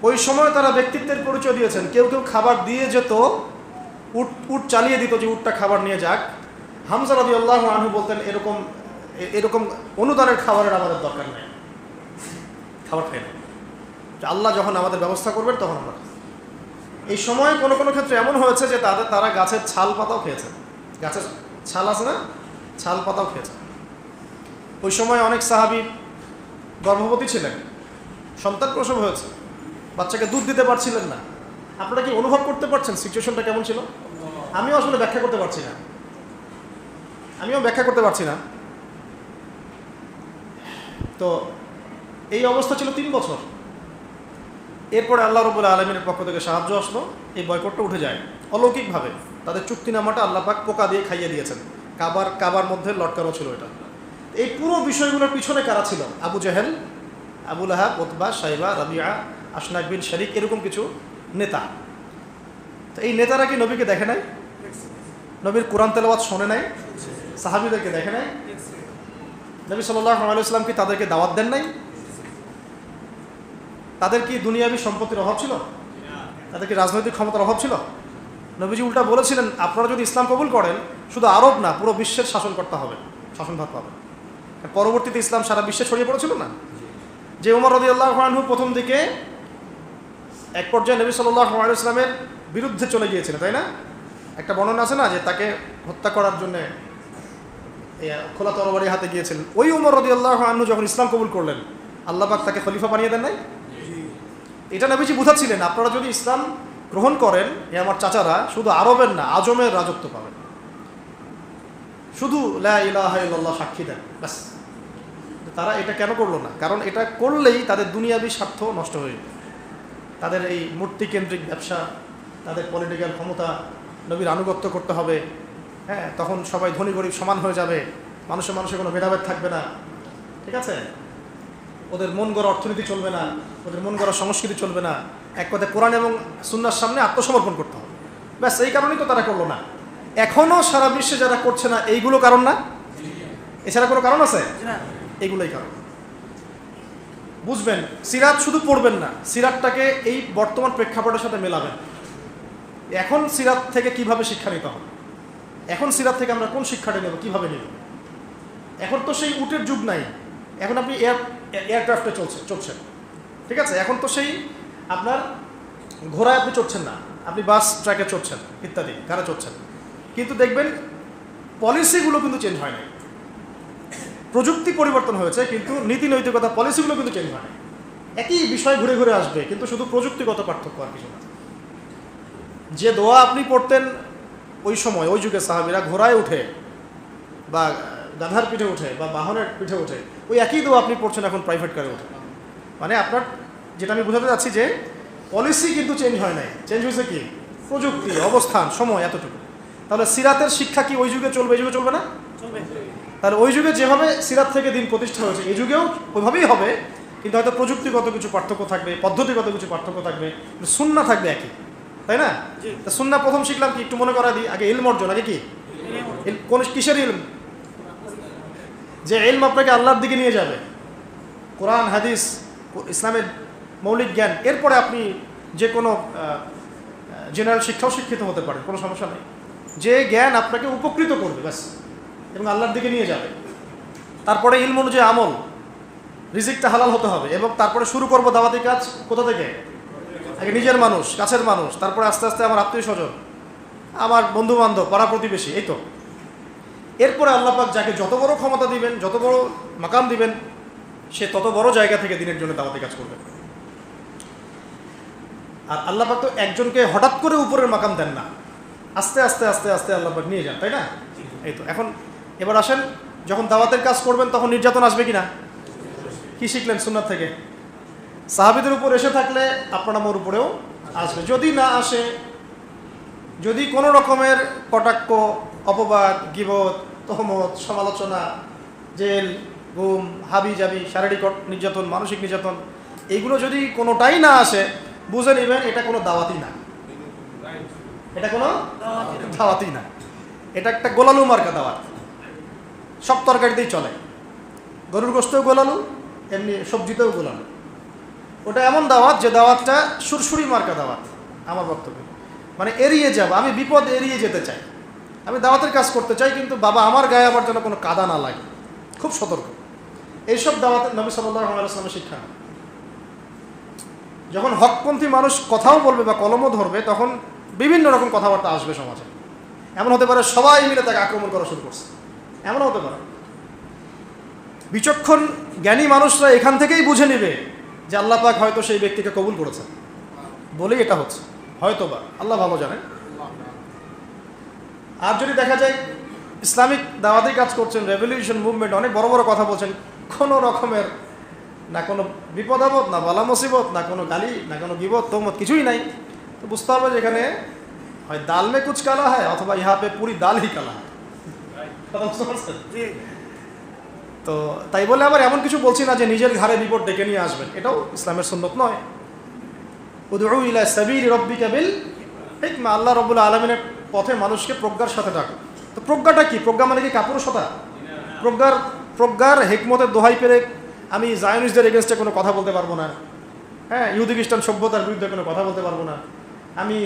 ওই সময় তারা ব্যক্তিত্বের পরিচয় দিয়েছেন। কেউ কেউ খাবার দিয়ে যেত, উট চালিয়ে দিত যে উটটা খাবার নিয়ে যাক। হামজা রাদিয়াল্লাহু আনহু বলতেন এরকম অনুদানের খাবারের আমাদের দরকার নেই, খাবার খাই না, আল্লাহ যখন আমাদের ব্যবস্থা করবেন তখন আমরা। এই সময় কোনো কোনো ক্ষেত্রে এমন হয়েছে যে তারা গাছের ছাল পাতাও খেয়েছে। গাছের ছাল আছে না, ছাল পাতাও খেয়েছে। ওই সময় অনেক সাহাবী গর্ভবতী ছিলেন, সন্তান প্রসব হয়েছে, বাচ্চাকে দুধ দিতে পারছিলেন না। আপনারা কি অনুভব করতে পারছেন সিচুয়েশনটা কেমন ছিল? আমিও আসলে ব্যাখ্যা করতে পারছি না। তো এই অবস্থা ছিল 3 বছর। এরপরে আল্লাহ রাব্বুল আলামিনের পক্ষ থেকে সাহায্য আসলো, এই বয়কটটা উঠে যায় অলৌকিকভাবে। তাদের চুক্তিনামাটা আল্লাহ পাক পোকা দিয়ে খাইয়ে দিয়েছেন। কাবার মধ্যে লটকানো ছিল এটা। এই পুরো বিষয়গুলোর পিছনে কারা ছিল? আবু জেহেল, আবু লাহাব, উতবা, শাইবা, রাবিয়া, আশনাক বিন শারিক, এরকম কিছু নেতা। তো এই নেতারা কি নবীকে দেখে নাই? নবীর কোরআন তেলাওয়াত শোনে নাই? সাহাবীদেরকে দেখে নাই? নবী সাল্লাল্লাহু আলাইহি ওয়াসাল্লাম কি তাদেরকে দাওয়াত দেন নাই? তাদের কি দুনিয়াবি সম্পত্তির অভাব ছিল? তাদের কি রাজনৈতিক ক্ষমতার অভাব ছিল? নবীজি উল্টা বলেছিলেন, আপনারা যদি ইসলাম কবুল করেন, শুধু আরব না, পুরো বিশ্বের শাসনকর্তা হবে, শাসনভার পাবেন। পরবর্তীতে ইসলাম সারা বিশ্বে ছড়িয়ে পড়েছিল না? যে ওমর রাদিয়াল্লাহু আনহু প্রথম দিকে এক পর্যায়ে নবী সাল্লাল্লাহু আলাইহি ওয়াসাল্লামের বিরুদ্ধে চলে গিয়েছিলেন, তাই না? একটা বর্ণনা আছে না যে তাকে হত্যা করার জন্য খোলা তরবারি হাতে গিয়েছিলেন। ওই ওমর রাদিয়াল্লাহু আনহু যখন ইসলাম কবুল করলেন, আল্লাহ পাক তাকে খলিফা বানিয়ে দেন নাই? এটা নবীজি বুঝাচ্ছিলেন, আপনারা যদি ইসলাম গ্রহণ করেন, আমার চাচারা শুধু আরবের না, আজমের রাজত্ব পাবেন। শুধু লা ইলাহা ইল্লাল্লাহ সাক্ষী দেন, ব্যাস। তারা এটা কেন করলো না? কারণ এটা করলেই তাদের দুনিয়াবি স্বার্থ নষ্ট হয়ে যাবে। তাদের এই মূর্তিকেন্দ্রিক ব্যবসা, তাদের পলিটিক্যাল ক্ষমতা, নবীর আনুগত্য করতে হবে। হ্যাঁ, তখন সবাই ধনী গরিব সমান হয়ে যাবে, মানুষের কোনো ভেদাভেদ থাকবে না। ঠিক আছে? ওদের মন গড়া অর্থনীতি চলবে না, ওদের মন গড়া সংস্কৃতি চলবে না। এক কথায় কোরআন এবং সুন্নাহর সামনে আত্মসমর্পণ করতে হবে, ব্যাস। এই কারণেই তো তারা করলো না। এখনো সারা বিশ্বে যারা করছে না এইগুলো কারণ না? এছাড়া কোনো কারণ আছে? এইগুলোই কারণ। বুঝবেন, সিরাত শুধু পড়বেন না, সিরাতটাকে এই বর্তমান প্রেক্ষাপটের সাথে মেলাবেন। এখন সিরাত থেকে কিভাবে শিক্ষা নিতে হবে, এখন সিরাত থেকে আমরা কোন শিক্ষাটা নেব, কিভাবে নেব? এখন তো সেই উটের যুগ নাই, এখন আপনি এয়ারক্রাফটে চড়ছেন, ঠিক আছে? এখন তো সেই আপনার ঘোড়ায় আপনি চড়ছেন না, আপনি বাস ট্রাকে চড়ছেন, ইত্যাদি কারে চড়ছেন। কিন্তু দেখবেন পলিসিগুলো কিন্তু চেঞ্জ হয় না। প্রযুক্তি পরিবর্তন হয়েছে কিন্তু নীতি নৈতিকতা পলিসিগুলো কিন্তু চেঞ্জ হয় না। একই বিষয় ঘুরে ঘুরে আসবে, কিন্তু শুধু প্রযুক্তিগত পার্থক্য আর কিছু না। যে দোয়া আপনি পড়তেন ওই সময়, ওই যুগে সাহাবীরা ঘোড়ায় উঠে বা গাধার পিঠে উঠে বা বাহনের পিঠে উঠে, ওই একই দোয়া আপনি পড়ছেন এখন প্রাইভেট কারে উঠে। মানে আপনার, যেটা আমি বোঝাতে যাচ্ছি যে পলিসি কিন্তু চেঞ্জ হয় নাই, চেঞ্জ হয়েছে কি প্রযুক্তি, অবস্থান, সময়, এতটুকু। তাহলে সিরাতের শিক্ষা কি ওই যুগে চলবে, এই যুগে চলবে না? তাহলে ওই যুগে যেভাবে সিরাত থেকে দিন প্রতিষ্ঠা হয়েছে এই যুগেও ওইভাবেই হবে, কিন্তু হয়তো প্রযুক্তিগত কিছু পার্থক্য থাকবে, পদ্ধতিগত কিছু পার্থক্য থাকবে, কিন্তু সুন্নাহ থাকবে একই, তাই না? তা সুন্নাহ প্রথম শিখলাম কি, একটু মনে করা দিই, আগে ইলম অর্জন, আগে কি কোন কিসের ইলম? যে ইলম আপনাকে আল্লাহর দিকে নিয়ে যাবে, কোরআন হাদিস ইসলামের মৌলিক জ্ঞান। এরপরে আপনি যে কোনো জেনারেল শিক্ষাও শিক্ষিত হতে পারেন, কোনো সমস্যা নেই। যে জ্ঞান আপনাকে উপকৃত করবে ব্যাস, এবং আল্লাহর দিকে নিয়ে যাবে। তারপরে ইলম অনুযায়ী আমল, রিজিকটা হালাল হতে হবে, এবং তারপরে শুরু করব দাওয়াতি কাজ কোথা থেকে? আগে নিজের মানুষ, কাছের মানুষ, তারপরে আস্তে আস্তে আমার আত্মীয় স্বজন, আমার বন্ধু বান্ধব, পাড়া প্রতিবেশী, এই তো। এরপরে আল্লাহ পাক যাকে যত বড় ক্ষমতা দিবেন, যত বড় মাকাম দিবেন, সে তত বড় জায়গা থেকে দিনের জন্য দাওয়াতি কাজ করবে। আর আল্লাহ পাক তো একজনকে হঠাৎ করে উপরের মাকাম দেন না, আস্তে আস্তে আস্তে আস্তে আল্লাহ পাক নিয়ে যান, তাই না? এই তো। এখন এবার আসেন, যখন দাওয়াতের কাজ করবেন তখন নির্যাতন আসবে কিনা? কি শিখলেন সুন্নাত থেকে? সাহাবীদের উপর এসে থাকলে আপনার আমার উপরেও আসবে। যদি না আসে, যদি কোনো রকমের কটাক্ষ, অপবাদ, গীবত, তহমত, সমালোচনা, জেল, গুম, হাবি জাবি, শারীরিক নির্যাতন, মানসিক নির্যাতন, এইগুলো যদি কোনোটাই না আসে, বুঝে নেবেন এটা কোনো দাওয়াতি না, এটা কোনো দাওয়াতি না, এটা একটা গোলালু মার্কা দাওয়াত। সব তরকারিতেই চলে, গরুর গোশতেও গোলালু, এমনি সবজিতেও গোলালু। ওটা এমন দাওয়াত যে দাওয়াতটা সুরসুরি মার্কা দাওয়াত। আমার বক্তব্য মানে এড়িয়ে যাব, আমি বিপদ এড়িয়ে যেতে চাই, আমি দাওয়াতের কাজ করতে চাই, কিন্তু বাবা আমার গায়ে আমার যেন কোনো কাদা না লাগে, খুব সতর্ক। এইসব দাওয়াতের নবী সাল্লাল্লাহু আলাইহি ওয়াসাল্লামের শিক্ষা। যখন হকপন্থী মানুষ কথাও বলবে বা কলমও ধরবে, তখন বিভিন্ন রকম কথাবার্তা আসবে সমাজে। এমন হতে পারে সবাই মিলে তাকে আক্রমণ করা শুরু করছে, এমনও হতে পারে। বিচক্ষণ জ্ঞানী মানুষরা এখান থেকেই বুঝে নেবে যে আল্লাহ পাক হয়তো সেই ব্যক্তিকে কবুল করেছেন বলেই এটা হচ্ছে, হয়তো বা, আল্লাহ ভালো জানেন। আর যদি দেখা যায় ইসলামিক দাওয়াতি কাজ করছেন, রেভলিউশন মুভমেন্ট, অনেক বড় বড় কথা বলছেন, কোনো রকমের না কোনো বিপদ আপদ, না বালা মুসিবত, না কোনো গালি, না কোনো গিবত তহমত, কিছুই নাই, তো বুঝতে হবে যেখানে হয় দাল মে কুচ কালা হয়, অথবা ইহা পে পুরি দাল হি কালা হয়। তো তাই বলে আবার এমন কিছু বলছি না যে নিজের ঘাড়ে বিপদ ডেকে নিয়ে আসবেন, এটাও ইসলামের সুন্নত নয়। উদউ ইলা সাবিলি রাব্বিকা বিল হিকমা, আল্লাহ রাব্বুল আলামিনের পথে মানুষকে প্রজ্ঞার সাথে ডাকো। তো প্রজ্ঞাটা কি? প্রজ্ঞা মানে কি কাপুরুষতা? প্রজ্ঞার হিকমতের দোহাই পেরে আমি জায়নিস্টদের এগেনস্টে কোনো কথা বলতে পারবো না, হ্যাঁ, ইহুদি খ্রিস্টান সভ্যতার বিরুদ্ধে কোনো কথা বলতে পারবো না, আমি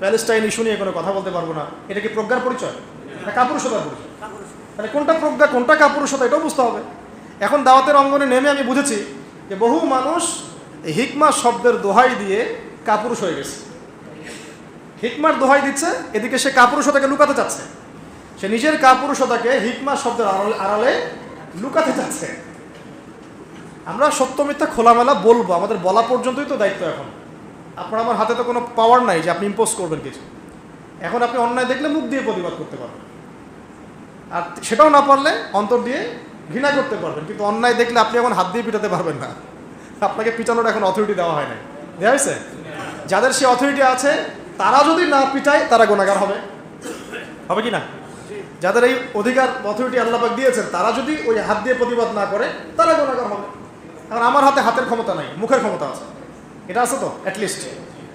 প্যালেস্টাইন ইস্যু নিয়ে কোনো কথা বলতে পারবো না। এটা কি প্রজ্ঞার পরিচয় না কাপুরুষতার পরিচয়? তাহলে কোনটা প্রজ্ঞা, কোনটা কাপুরুষতা, এটাও বুঝতে হবে। এখন দাওয়াতের অঙ্গনে নেমে আমি বুঝেছি যে বহু মানুষ হিকমা শব্দের দোহাই দিয়ে কাপুরুষ হয়ে গেছে। হিকমার দোহাই দিচ্ছে, এদিকে সে কাপুরুষতাকে লুকাতে চাচ্ছে, সে নিজের কাপুরুষতাকে হিকমা শব্দের আড়ালে লুকাতে চাচ্ছে। আমরা সত্য মিথ্যা খোলামেলা বলবো, আমাদের বলা পর্যন্তই তো দায়িত্ব। এখন আপনার আমার হাতে তো কোনো পাওয়ার নাই যে আপনি ইম্পোজ করবেন কিছু। এখন আপনি অন্যায় দেখলে মুখ দিয়ে প্রতিবাদ করতে পারবেন, আর সেটাও না পারলে অন্তর দিয়ে ঘৃণা করতে পারবেন, কিন্তু অন্যায় দেখলে আপনি এখন হাত দিয়ে পিটাতে পারবেন না। আপনাকে পিটানোর এখন অথরিটি দেওয়া হয় নাই, দেওয়া হয়েছে। যাদের সে অথরিটি আছে তারা যদি না পিটায় তারা গুনাহগার হবে, হবে কি না? যাদের এই অধিকার অথরিটি আল্লাহ পাক দিয়েছেন তারা যদি ওই হাত দিয়ে প্রতিবাদ না করে তারা গুনাহগার হবে। কারণ আমার হাতে হাতের ক্ষমতা নাই, মুখের ক্ষমতা আছে, এটা আছে তো অ্যাটলিস্ট।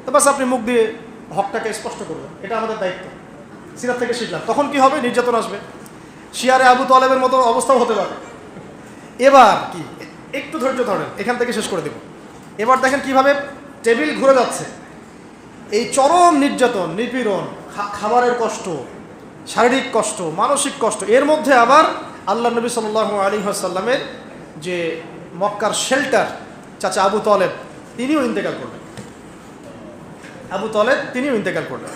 তো বাস আপনি মুখ দিয়ে হকটাকে স্পষ্ট করবেন, এটা আমাদের দায়িত্ব। সিরাত থেকে শিখলাম, তখন কি হবে? নির্যাতন আসবে, শিয়ারে আবু তালেবের মতো অবস্থাও হতে পারে। এবার কি, একটু ধৈর্য ধরেন, এখান থেকে শেষ করে দেব। এবার দেখেন কিভাবে টেবিল ঘুরে যাচ্ছে। এই চরম নির্যাতন, নিপীড়ন, খাবারের কষ্ট, শারীরিক কষ্ট, মানসিক কষ্ট, এর মধ্যে আবার আল্লাহ নবী সাল্লাল্লাহু আলাইহি ওয়াসাল্লামের যে মক্কার শেল্টার চাচা আবু তালেব, তিনিও ইন্তেকাল করলেন। আবু তালেব তিনিও ইন্তেকাল করলেন।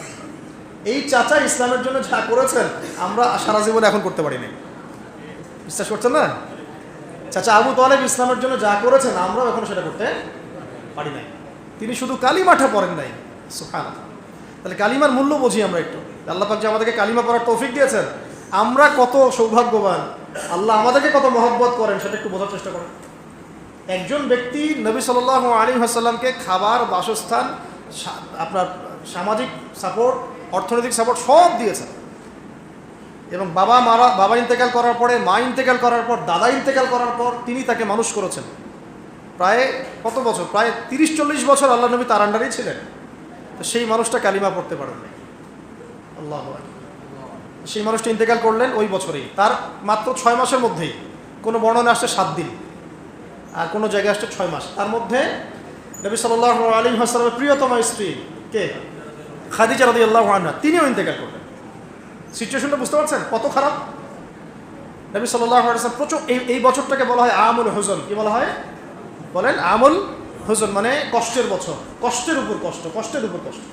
এই চাচা ইসলামের জন্য যা করেছেন আমরা সারা জীবনে এখন করতে পারিনি। বিশ্বাস করছেন না? চাচা আবু তালেব ইসলামের জন্য যা করেছেন আমরাও এখন সেটা করতে পারি নাই। তিনি শুধু কালিমাটা পড়েন নাই। সুবহানাল্লাহ। তাহলে কালিমার মূল্য বুঝি আমরা একটু। আল্লাহ পাক যে আমাদেরকে কালিমা পড়ার তৌফিক দিয়েছেন, আমরা কত সৌভাগ্যবান, আল্লাহ আমাদেরকে কত মহব্বত করেন সেটা একটু বোঝার চেষ্টা করেন। একজন ব্যক্তি নবী সাল্লাল্লাহু আলাইহি ওয়াসাল্লামকে খাবার, বাসস্থান, আপনার সামাজিক সাপোর্ট, অর্থনৈতিক সাপোর্ট সব দিয়েছেন, এবং বাবা ইন্তেকাল করার পরে, মা ইন্তেকাল করার পর, দাদা ইন্তেকাল করার পর তিনি তাকে মানুষ করেছেন। প্রায় কত বছর? প্রায় 30-40 বছর আল্লাহ নবী তার আন্ডারেই ছিলেন। তো সেই মানুষটা কালিমা পড়তে পারেন নাই। আল্লাহু আকবার। সেই মানুষটা ইন্তেকাল করলেন ওই বছরেই, তার মাত্র 6 মাসের মধ্যেই। কোনো বর্ণনা আসছে 7 দিন, আর কোনো জায়গায় আসছে 6 মাস। তার মধ্যে নবী সাল্লাল্লাহু আলাইহি ওয়াসাল্লামের প্রিয়তমা স্ত্রী কে? খাদিজা রাদিয়াল্লাহু আনহা, তিনিও ইন্তেকাল করলেন। সিচুয়েশনটা বুঝতে পারছেন কত খারাপ? নবী সাল্লাল্লাহু আলাইহি ওয়াসাল্লাম প্রচুর, এই বছরটাকে বলা হয় আমুল হুজন। কি বলা হয়? বলেন, আমুল হুজন মানে কষ্টের বছর, কষ্টের উপর কষ্ট, কষ্টের উপর কষ্ট।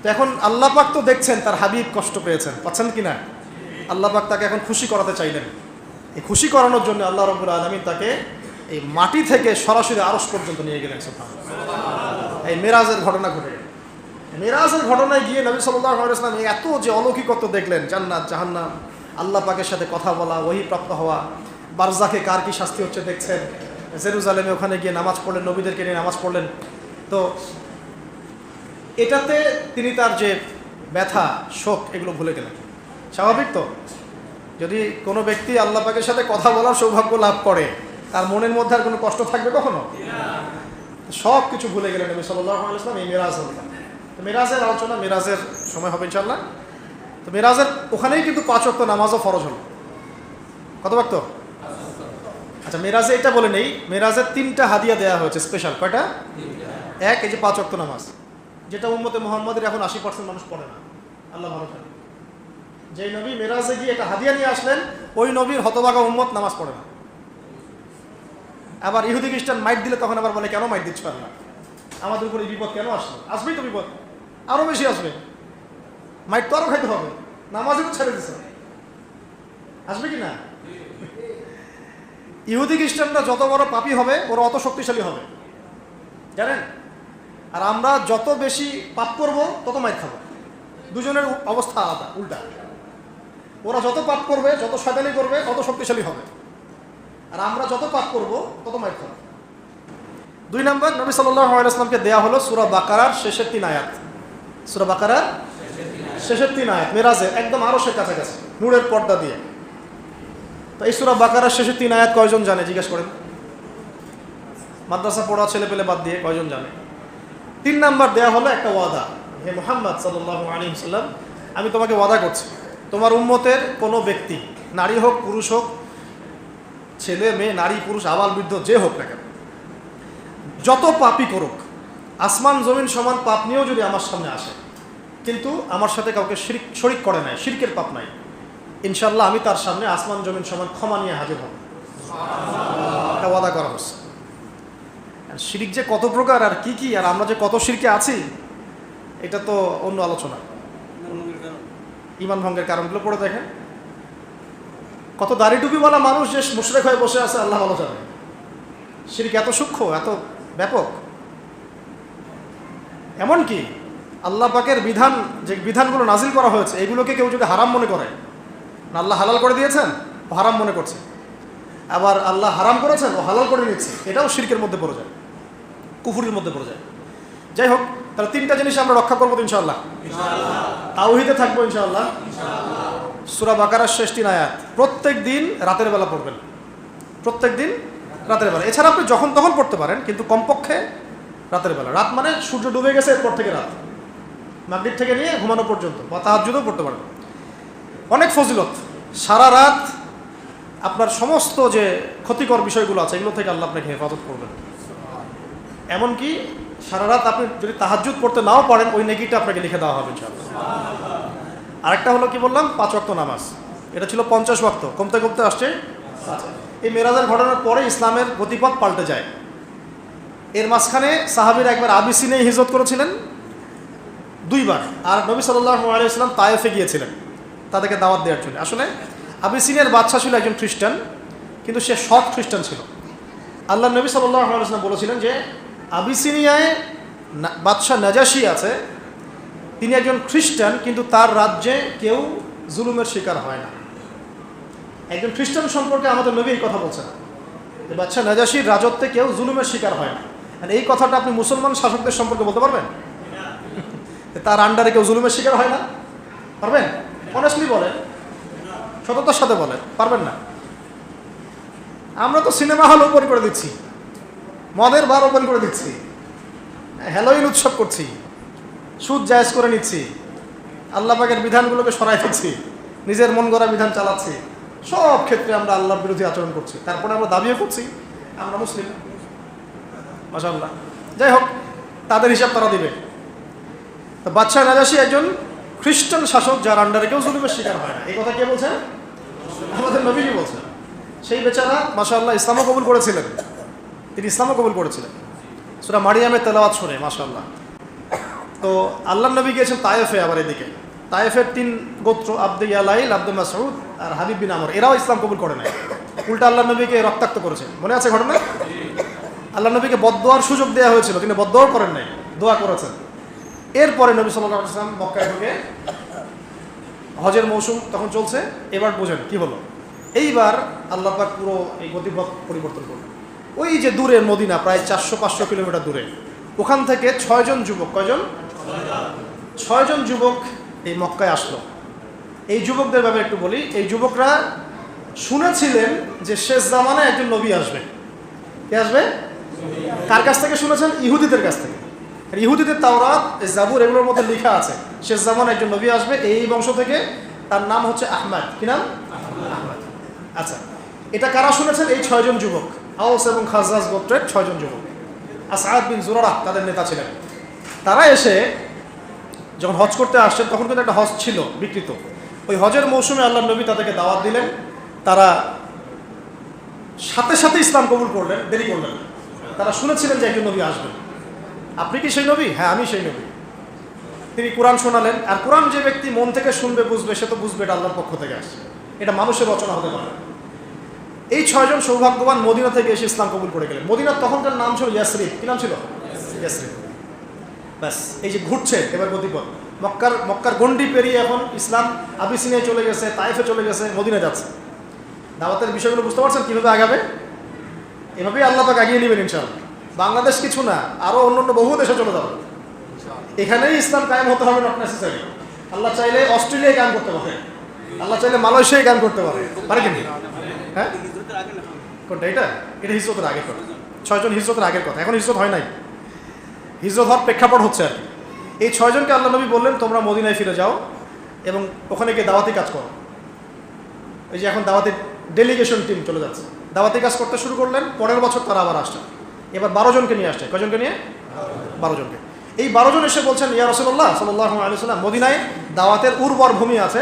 তো এখন আল্লাহ পাক তো দেখছেন তার হাবিব কষ্ট পেয়েছেন, পাচ্ছেন কিনা? আল্লাহ পাক তাকে এখন খুশি করাতে চাইলেন। এই খুশি করানোর জন্য আল্লাহ রাব্বুল আলামিন তাকে এই মাটি থেকে সরাসরি আরশ পর্যন্ত নিয়ে গেলেন। সুবহানাল্লাহ। এই মেরাজের ঘটনা ঘটে। মেরাজের ঘটনায় গিয়ে নবী সাল্লাল্লাহু আলাইহি ওয়াসাল্লাম এত যে অলৌকিকত্ব দেখলেন, জান্নাত, জাহান্নাম, আল্লাহ পাকের সাথে কথা বলা, ওহী প্রাপ্ত হওয়া, বারজাখে কার কি শাস্তি হচ্ছে দেখছেন, জেরুজালেমে ওখানে গিয়ে নামাজ পড়লেন, নবীদেরকে নিয়ে নামাজ পড়লেন। তো এটাতে তিনি তার যে ব্যথা, শোক, এগুলো ভুলে গেলেন। স্বাভাবিক তো, যদি কোনো ব্যক্তি আল্লাহ পাকের সাথে কথা বলার সৌভাগ্য লাভ করে, তার মনের মধ্যে আর কোনো কষ্ট থাকবে কখনো? সব কিছু ভুলে গেলেন নবী সাল্লাল্লাহু আলাইহি ওয়াসাল্লাম। এই মেরাজ হল। মেরাজের আলোচনা মেরাজের সময় হবে ইনশাআল্লাহ। তো মেরাজের ওখানেই কিন্তু 5 ওয়াক্ত নামাজও ফরজ হলো। কত ওয়াক্ত? আচ্ছা, মেরাজে এটা বলে নেই, মেরাজের 3টা হাদিয়া দেওয়া হয়েছে স্পেশাল। কয়টা? 1, এই যে 5 ওয়াক্ত নামাজ, যেটা উম্মতে মুহাম্মাদের এখন 80% মানুষ পড়ে না। আল্লাহ ভালো জানে। যেই নবী মেরাজে গিয়ে একটা হাদিয়া নিয়ে আসলেন, ওই নবীর হতভাগা উম্মত নামাজ পড়ে না। আবার ইহুদি খ্রিস্টান মাইট দিলে তখন আবার বলে, কেন মাইট দিচ্ছ না? আমাদের উপরে বিপদ কেন আসলো? আসবেই তো বিপদ, আরো বেশি আসবে। মাইট তো আরো খাইতে হবে, নামাজও ছেড়ে দিচ্ছে, আসবে কি না? ইহুদি খ্রিস্টানরা যত বড় পাপী হবে, ওরা অত শক্তিশালী হবে, জানেন? আর আমরা যত বেশি পাপ করব তত মাইট খাবো। দুজনের অবস্থা আলাদা, উল্টা। ওরা যত পাপ করবে, যত শয়তানি করবে, তত শক্তিশালী হবে, আর আমরা যত পাপ করব তত মাইট খাবো। 2 নম্বর, নবী সাল্লাল্লাহু আলাইহি ওয়াসাল্লামকে দেয়া হলো সূরা বাকারার শেষের 3 আয়াত। সূরা বাকারার শেষের 3 আয়াত মেরাজে একদম আরশের কাছাকাছি নূরের পর্দা দিয়ে। তো এই সূরা বাকারার শেষের 3 আয়াত কয়জন জানে? জিজ্ঞেস করেন। মাদ্রাসা পড়া ছেলে পেলে বাদ দিয়ে কয়জন জানে? 3 নাম্বার দেয়া হলো একটা ওয়াদা। হে মুহাম্মদ সাল্লাল্লাহু আলাইহি ওয়াসাল্লাম, আমি তোমাকে ওয়াদা করছি, তোমার উম্মতের কোনো ব্যক্তি, নারী হোক পুরুষ হোক, ছেলে মেয়ে, নারী পুরুষ, আবাল বৃদ্ধ, যে হোক না কেন, যত পাপই করুক, আসমান জমিন সমান পাপ নিয়েও যদি আমার সামনে আসে, কিন্তু আমার সাথে কাউকে শরিক করে নাই, শিরকের পাপ নাই, ইনশাআল্লাহ আমি তার সামনে আসমান জমিন সমান ক্ষমা নিয়ে হাজির হব। এটা ওয়াদা করা হচ্ছে। শিরিক যে কত প্রকার আর কি কি, আর আমরা যে কত শিরকে আছি, এটা তো অন্য আলোচনা। ঈমান ভঙ্গের কারণগুলো পড়ে দেখেন। কত দাড়ি টুপিওয়ালা মানুষ যে মুশরিক হয়ে বসে আছে, আল্লাহ ভালো জানে। শিরক এত সূক্ষ্ম, এত ব্যাপক। এমনকি আল্লাহ পাকের বিধান, যে বিধানগুলো নাজিল করা হয়েছে, এগুলোকে কেউ যদি হারাম মনে করে, না আল্লাহ হালাল করে দিয়েছেন, ও হারাম মনে করছে, আবার আল্লাহ হারাম করেছেন, ও হালাল করে নিচ্ছে, এটাও শিরকের মধ্যে পড়ে যায়, কুফুরের মধ্যে পড়ে যায়। যাই হোক, তাহলে 3টা জিনিস আমরা রক্ষা করবো ইনশাআল্লাহ। তাওহীদে থাকবো ইনশাআল্লাহ। সূরা বাকারার শেষ 3 আয়াত প্রত্যেক দিন রাতের বেলা পড়বেন, প্রত্যেক দিন রাতের বেলা। এছাড়া আপনি যখন তখন পড়তে পারেন, কিন্তু কমপক্ষে রাতের বেলা। রাত মানে সূর্য ডুবে গেছে, এরপর থেকে রাত। মাগরিব থেকে নিয়ে ঘুমানো পর্যন্ত, বা তাহাজ্জুদও পড়তে পারেন। অনেক ফজিলত। সারা রাত আপনার সমস্ত যে ক্ষতিকর বিষয়গুলো আছে এগুলো থেকে আল্লাহ আপনাকে হেফাজত করবেন। এমনকি সারা রাত আপনি যদি তাহাজ্জুদ পড়তে নাও পারেন, ওই নেকিটা আপনাকে লিখে দেওয়া হবে ইনশাআল্লাহ। আরেকটা হলো কি বললাম, 5 ওয়াক্ত নামাজ। এটা ছিল 50 ওয়াক্ত, কমতে কমতে আসছে। এই মেরাজের ঘটনার পরে ইসলামের গতিপথ পাল্টে যায়। এর মাঝখানে সাহাবীরা একবার আবিসিনিয়ায় হিজরত করেছিলেন 2 বার, আর নবী সাল্লাল্লাহু আলাইহি ওয়াসাল্লাম তায়েফে গিয়েছিলেন তাদেরকে দাওয়াত দেওয়ার জন্য। আসলে আবিসিনিয়ার বাদশা ছিল একজন খ্রিস্টান, কিন্তু সে সৎ খ্রিস্টান ছিল। আল্লাহ নবী সাল্লাল্লাহু আলাইহি ওয়াসাল্লাম বলেছিলেন যে আবিসিনিয়ায় বাদশা নাজাশি আছে, তিনি একজন খ্রিস্টান, কিন্তু তার রাজ্যে কেউ জুলুমের শিকার হয় না। একজন খ্রিস্টান সম্পর্কে আমাদের নবী এই কথা বলছেন যে বাদশা নাজাশির রাজত্বে কেউ জুলুমের শিকার হয় না। আর এই কথাটা আপনি মুসলমান শাসকদের সম্পর্কে বলতে পারবেন? তার আন্ডারে কেউ জুলুমের শিকার হয় না? পারবেন? অনেস্টলি বলেন, সততার সাথে বলেন, পারবেন না? আমরা তো সিনেমা হল ওপেন করে দিচ্ছি, মদের বার ওপেন করে দিচ্ছি, হ্যালোইন উৎসব করছি, সুদ জায়েজ করে নিচ্ছি, আল্লাহ পাকের বিধানগুলোকে সরাই দিচ্ছি, নিজের মন গড়া বিধান চালাচ্ছি। সব ক্ষেত্রে আমরা আল্লাহর বিরোধী আচরণ করছি, তারপরে আমরা দাবিও করছি আমরা মুসলিম। মাশাআল্লাহ। যাই হোক, তাদের হিসাব তারা দিবে। তো বাদশা নাজাশী একজন খ্রিস্টান শাসক, যার আন্ডারে কেউ জুলুমের শিকার হয় না। এই কথা কে বলছেন? আমাদের নবীজি বলছেন। সেই বেচারা মাশাআল্লাহ ইসলামও কবুল করেছিলেন, তিনি ইসলামও কবুল করেছিলেন সূরা মারিয়ামের তেলাওয়াত শুনে, মাশাআল্লাহ। তো আল্লাহ নবী গিয়েছেন তায়েফে। আবার এদিকে তায়েফের 3 গোত্র, আব্দে ইয়ালাইল, আব্দে মাসউদ আর হাবিব বিন আমর, এরাও ইসলাম কবুল করে নাই। উল্টা আল্লাহ নবীকে রক্তাক্ত করেছেন, মনে আছে ঘটনা? আল্লাহ নবীকে বদদোয়ার সুযোগ দেওয়া হয়েছিল, তিনি বদদোয়া করেন নাই, দোয়া করেছেন। এরপরে নবী সাল্লাল্লাহু আলাইহি ওয়াসাল্লাম মক্কায় ঢুকে, হজের মৌসুম তখন চলছে। এবার বোঝেন কি হলো। এইবার আল্লাহ পাক পুরো এই গতিপথ পরিবর্তন করলেন। ওই যে দূরে মদিনা, প্রায় 400-500 কিলোমিটার দূরে, ওখান থেকে 6 জন যুবক, কয়জন? 6 জন যুবক এই মক্কায় আসলো। এই যুবকদের ব্যাপারে একটু বলি। এই যুবকরা শুনেছিলেন যে শেষ জামানায় একজন নবী আসবে। কে আসবে? কার কাছ থেকে শুনেছেন? ইহুদিদের কাছ থেকে। ইহুদিদের তাওরাত, জাবুর, এগুলোর মধ্যে লেখা আছে শেষ জামানায় একজন নবী আসবে এই বংশ থেকে, তার নাম হচ্ছে আহমদ। কি নাম? আহমদ। আচ্ছা, এটা কারা শুনেছেন? এই 6 জন যুবক, আওস এবং খাজরাজ গোত্রের 6 জন যুবক। আসআদ বিন জুরারা তাদের নেতা ছিলেন। তারা এসে যখন হজ করতে আসছেন, তখন কিন্তু একটা হজ ছিল বিকৃত। ওই হজের মৌসুমে আল্লাহ নবী তাদেরকে দাওয়াত দিলেন। তারা সাথে সাথে ইসলাম কবুল করলেন, দেরি করলেন। তারা শুনেছিলেন যে একজন নবী আসবেন। আপনি কি সেই নবী? হ্যাঁ, আমি সেই নবী। তিনি কোরআন শোনালেন। আর কোরআন যে ব্যক্তি মন থেকে শুনবে, বুঝবে, সে তো বুঝবে এটা আল্লাহর পক্ষ থেকে আসছে, এটা মানুষের রচনা হতে পারে। এই 6 জন সৌভাগ্যবান মদিনা থেকে এসে ইসলাম কবুল করে গেলেন। মদিনার তখনকার নাম ছিল ইয়াসরিব। কি নাম ছিল? ইয়াসরিব। ব্যাস, এই যে ঘুরছে এবার গতিপথ, মক্কার গন্ডি পেরিয়ে এখন ইসলাম আবিসিনিয়ায় চলে গেছে, তায়েফে চলে গেছে, মদিনা যাচ্ছে। দাওয়াতের বিষয়গুলো বুঝতে পারছেন কীভাবে আগাবে? এভাবেই আল্লাহ পাক আগিয়ে নেবেন ইনশাআল্লাহ। বাংলাদেশ কিছু না, আরও অন্য বহু দেশে চলে যাবে। এখানেই ইসলাম কায়েম হতে হবে, নট নেসেসারি। আল্লাহ চাইলে অস্ট্রেলিয়ায় কায়েম করতে পারে, আল্লাহ চাইলে মালয়েশিয়ায় কায়েম করতে পারে, পারে কিন্তু। হ্যাঁ, কোনটা? এটা হিজরতের আগের কথা। 6 জন হিজরতের আগের কথা। এখন হিজরত হয় নাই, হিজরত হওয়ার প্রেক্ষাপট হচ্ছে আর কি। এই 6 জনকে আল্লাহ নবী বললেন, তোমরা মদিনায় ফিরে যাও এবং ওখানে গিয়ে দাওয়াতি কাজ করো। এই যে এখন দাওয়াতি ডেলিগেশন টিম চলে যাচ্ছে, দাওয়াতি কাজ করতে শুরু করলেন। পরের বছর তারা আবার আসছেন, এবার 12 জনকে নিয়ে আসছে। কয়জনকে নিয়ে? 12 জনকে। এই 12 জন এসে বলছেন, ইয়া রাসূলুল্লাহ সাল্লাল্লাহু আলাইহি ওয়াসাল্লাম, মদিনায় দাওয়াতের উর্বর ভূমি আছে,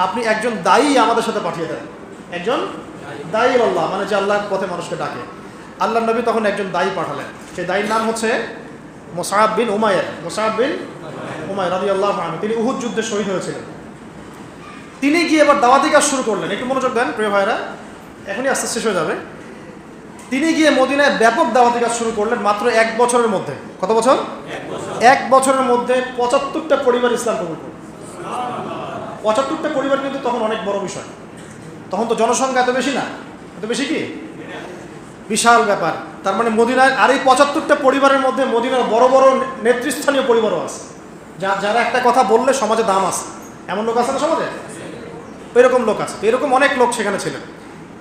আপনি একজন দায়ী আমাদের সাথে পাঠিয়ে দেন। একজন দায়ী আল্লাহ, মানে যে আল্লাহর পথে মানুষকে ডাকে। আল্লাহ নবী তখন একজন দায়ী পাঠালেন। সেই দায়ীর নাম হচ্ছে মুসআব বিন উমাইর। মুসআব বিন উমাইর রাদিয়াল্লাহু আনহু, তিনি উহুদ যুদ্ধে শহীদ হয়েছিলেন। তিনি গিয়ে এবার দাওয়াতি কাজ শুরু করলেন। একটু মনোযোগ দেন প্রিয় ভাইরা, এখনই আস্তে শেষ হয়ে যাবে। তিনি গিয়ে মদিনায় ব্যাপক দাওয়াতি কাজ শুরু করলেন মাত্র 1 বছরের মধ্যে। কত বছর? 1 বছরের মধ্যে 75টা পরিবার ইসলাম কবুল করল। 75টা পরিবার কিন্তু তখন অনেক বড় বিষয়। তখন তো জনসংখ্যা এত বেশি না, এত বেশি কি, বিশাল ব্যাপার। তার মানে মদিনার, আর এই 75টা পরিবারের মধ্যে মদিনার বড় বড় নেতৃস্থানীয় পরিবারও আছে, যারা একটা কথা বললে সমাজে দাম আছে। এমন লোক আছে না সমাজে? এরকম লোক আছে, এরকম অনেক লোক সেখানে ছিলেন।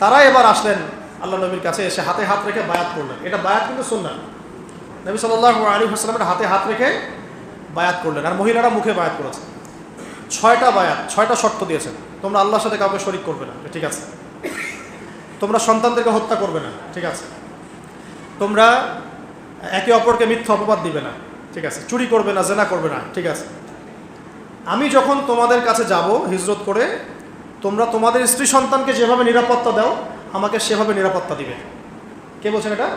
তারা এবার আসলেন আল্লাহ নবীর কাছে, এসে হাতে হাত রেখে বায়াত করলেন। এটা বায়াত কিন্তু সুন্নাহ। নবী সাল্লাল্লাহু আলাইহি ওয়াসাল্লামের হাতে হাত রেখে বায়াত করলেন, আর মহিলারা মুখে বায়াত করেছে। 6টা বায়াত, 6টা শর্ত দিয়েছেন। তোমরা আল্লাহর সাথে কাউকে শরীক করবে না, ঠিক আছে। তোমরা সন্তানদেরকে হত্যা করবে না, ঠিক আছে। তোমরা একে অপরকে মিথ্যা অপবাদ দিবে না, ঠিক আছে। চুরি করবে না, জেনা করবে না, ঠিক আছে। আমি যখন তোমাদের কাছে যাব হিজরত করে, তোমরা তোমাদের স্ত্রী সন্তানকে যেভাবে নিরাপত্তা দাও আমাকে সেভাবে নিরাপত্তা দিবে। কে বলছেন এটা?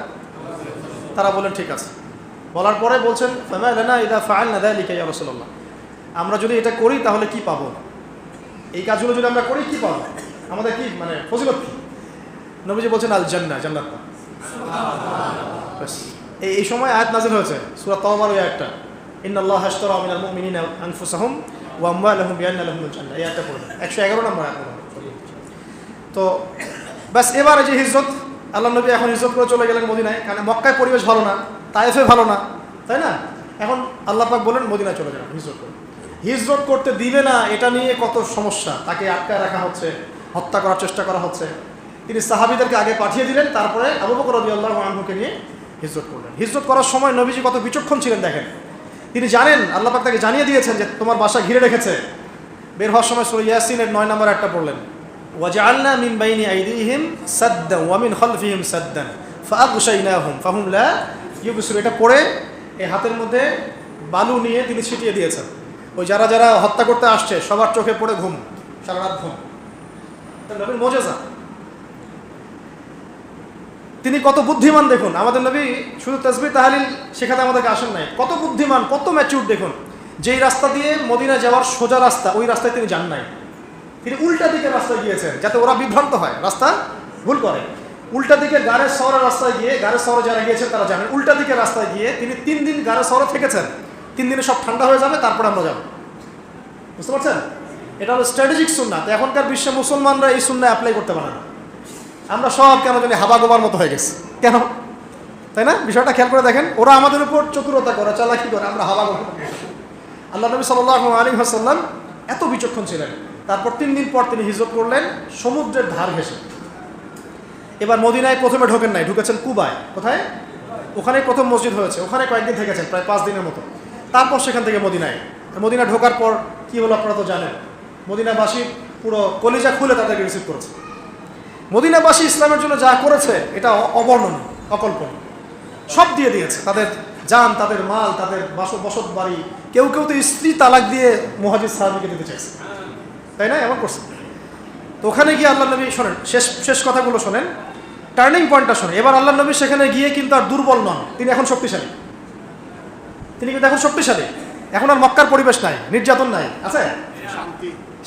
তারা বলেন ঠিক আছে। বলার পরে বলছেন ফামা লানা ইযা ফাআলনা যালিকা ইয়া রাসূলুল্লাহ, আমরা যদি এটা করি তাহলে কি পাবো? এই কাজগুলো যদি আমরা করি কি পাবো? আমাদের কি মানে ফজিলত কি? নবীজি বলছেন আল জান্নাহ, জান্নাত। বাস এই সময় আয়াত নাযিল হয়েছে সূরা তাওবার ওই আয়াতটা, ইন্নাল্লাহা আশতারা মিনাল মুমিনিনা আনফুসাহুম ওয়া আমওয়ালাহুম বিআন্না লাহুমুল জান্নাহ, এই আয়াতটা পড়বেন 111 নম্বর আয়াত। তো বাস এবার যে হিজরত, আল্লাহ নবী এখন হিজরত করে চলে গেলেন মদিনায়, কারণ মক্কায় পরিবেশ ভালো না, তায়েফে ভালো না, তাই না? এখন আল্লাহ পাক বলেন মদিনায় চলে যান হিজরত করে। হিজরত করতে দিবে না এটা নিয়ে কত সমস্যা, তাকে আটকায় রাখা হচ্ছে, হত্যা করার চেষ্টা করা হচ্ছে। তিনি সাহাবীদেরকে আগে পাঠিয়ে দিলেন, তারপরে আবু বকর রাদিয়াল্লাহু আনহুকে নিয়ে হিজরত করলেন। হিজরত করার সময় নবীজি কত বিচক্ষণ ছিলেন দেখেন। তিনি জানেন, আল্লাহ পাক তাকে জানিয়ে দিয়েছেন যে তোমার বাসা ঘিরে রেখেছে। বের হওয়ার সময় সূরা ইয়াসিনের 9 নম্বর একটা পড়লেন, ওয়াজআলনা মিন বাইনি আইদিহিম সাদ্দান ওয়া মিন খালফিহিম সাদ্দান ফাআগশাইনাহুম ফাহুম লা ইউবসিরুন। এটা পড়ে এই হাতের মধ্যে বালু নিয়ে তিনি ছিটিয়ে দিয়েছেন। ওই যারা যারা হত্যা করতে আসছে সবার চোখে পড়ে ঘুম, সারা রাত ঘুম। নবীর মুজিজা। তিনি কত বুদ্ধিমান দেখুন। আমাদের নবী শুধু তাসবিহ তাহলিল শেখাতে আমাদেরকে আসেন নাই, কত বুদ্ধিমান, কত ম্যাচিউর দেখুন। যেই রাস্তা দিয়ে মদিনা যাওয়ার সোজা রাস্তা, ওই রাস্তায় তিনি যান নাই, তিনি উল্টা দিকের রাস্তায় গিয়েছেন যাতে ওরা বিভ্রান্ত হয়, রাস্তা ভুল করে। উল্টা দিকে গাড়ের শহরের রাস্তায় গিয়ে, গাড়ের শহরে যারা গিয়েছেন তারা জানেন, উল্টা দিকের রাস্তায় গিয়ে তিনি 3 দিন গাড়ের শহরে থেকেছেন। 3 দিনে সব ঠান্ডা হয়ে যাবে, তারপরে আমরা যাবো। বুঝতে পারছেন? এটা হলো স্ট্র্যাটেজিক সুন্নাত। এখনকার বিশ্বে মুসলমানরা এই সুন্নাহ অ্যাপ্লাই করতে পারে না। আমরা সব কেন জানি হাবা গোবার মতো হয়ে গেছে, কেন? তাই না? বিষয়টা খেয়াল করে দেখেন। ওরা আমাদের উপর চতুরতা করে, চালাকি করে, আমরা হাবা গোবার। আল্লাহ নবী সাল্লাল্লাহু আলাইহি ওয়াসাল্লাম এত বিচক্ষণ ছিলেন। তারপর 3 দিন পর তিনি হিজরত করলেন সমুদ্রের ধার ঘেঁষে। এবার মদিনায় প্রথমে ঢোকেন নাই, ঢুকেছেন কুবায়। কোথায়? ওখানেই প্রথম মসজিদ হয়েছে, ওখানে কয়েকদিন থেকেছেন, প্রায় 5 দিনের মতো। তারপর সেখান থেকে মদিনায়। মদিনা ঢোকার পর কি হলো আপনারা তো জানেন। মদিনাবাসী পুরো কলিজা খুলে তাদেরকে রিসিভ করেছে। মদিনাবাসী ইসলামের জন্য যা করেছে এটা অবর্ণনীয়, অকল্পনীয়। সব দিয়ে দিয়েছে, তাদের জান, তাদের মাল, তাদের বসত বাড়ি। কেউ কেউ তো স্ত্রী তালাক দিয়ে মুহাজির সাহাবীকে দিতে চাইছে, তাই না? এমন করছে। তো ওখানে গিয়ে আল্লাহ নবী শোনেন, শেষ কথাগুলো শোনেন, টার্নিং পয়েন্টটা শোনেন। এবার আল্লাহ নবী সেখানে গিয়ে কিন্তু আর দুর্বল নন, তিনি এখন শক্তিশালী। তিনি কিন্তু এখন শক্তিশালী। এখন আর মক্কার পরিবেশ নাই, নির্যাতন নাই, আছে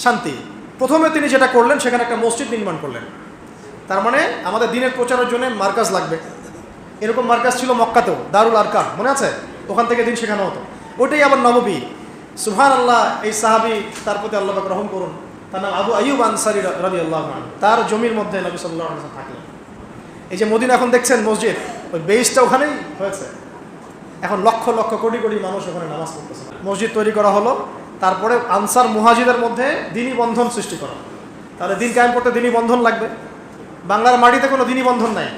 শান্তি। প্রথমে তিনি যেটা করলেন, সেখানে একটা মসজিদ নির্মাণ করলেন। তার মানে আমাদের দ্বীনের প্রচারের জন্য মার্কাজ লাগবে। এরকম মার্কাজ ছিল মক্কাতেও, দারুল আরকাম, মনে আছে? ওখান থেকে দিন শেখানো হতো। ওটাই আবার নববী। সুবহানাল্লাহ, এই সাহাবী, তার প্রতি আল্লাহ পাক রহম করুন, তার নাম আবু আইয়ুব আনসারী রাদিয়াল্লাহু আনহু। তার জমির মধ্যে নবী সাল্লাল্লাহু আলাইহি ওয়াসাল্লাম থাকলেন। এই যে মদিনা এখন দেখছেন মসজিদ, ওই বেসটা ওখানেই হয়েছে। এখন লক্ষ লক্ষ কোটি কোটি মানুষ ওখানে নামাজ পড়তেছে। মসজিদ তৈরি করা হলো, তারপরে আনসার মুহাজিরদের মধ্যে দ্বীনি বন্ধন সৃষ্টি করা। তাহলে দিন কায়েম করতে দ্বীনি বন্ধন লাগবে। বাংলার মাটিতে কোনো দ্বীনি বন্ধন নাই।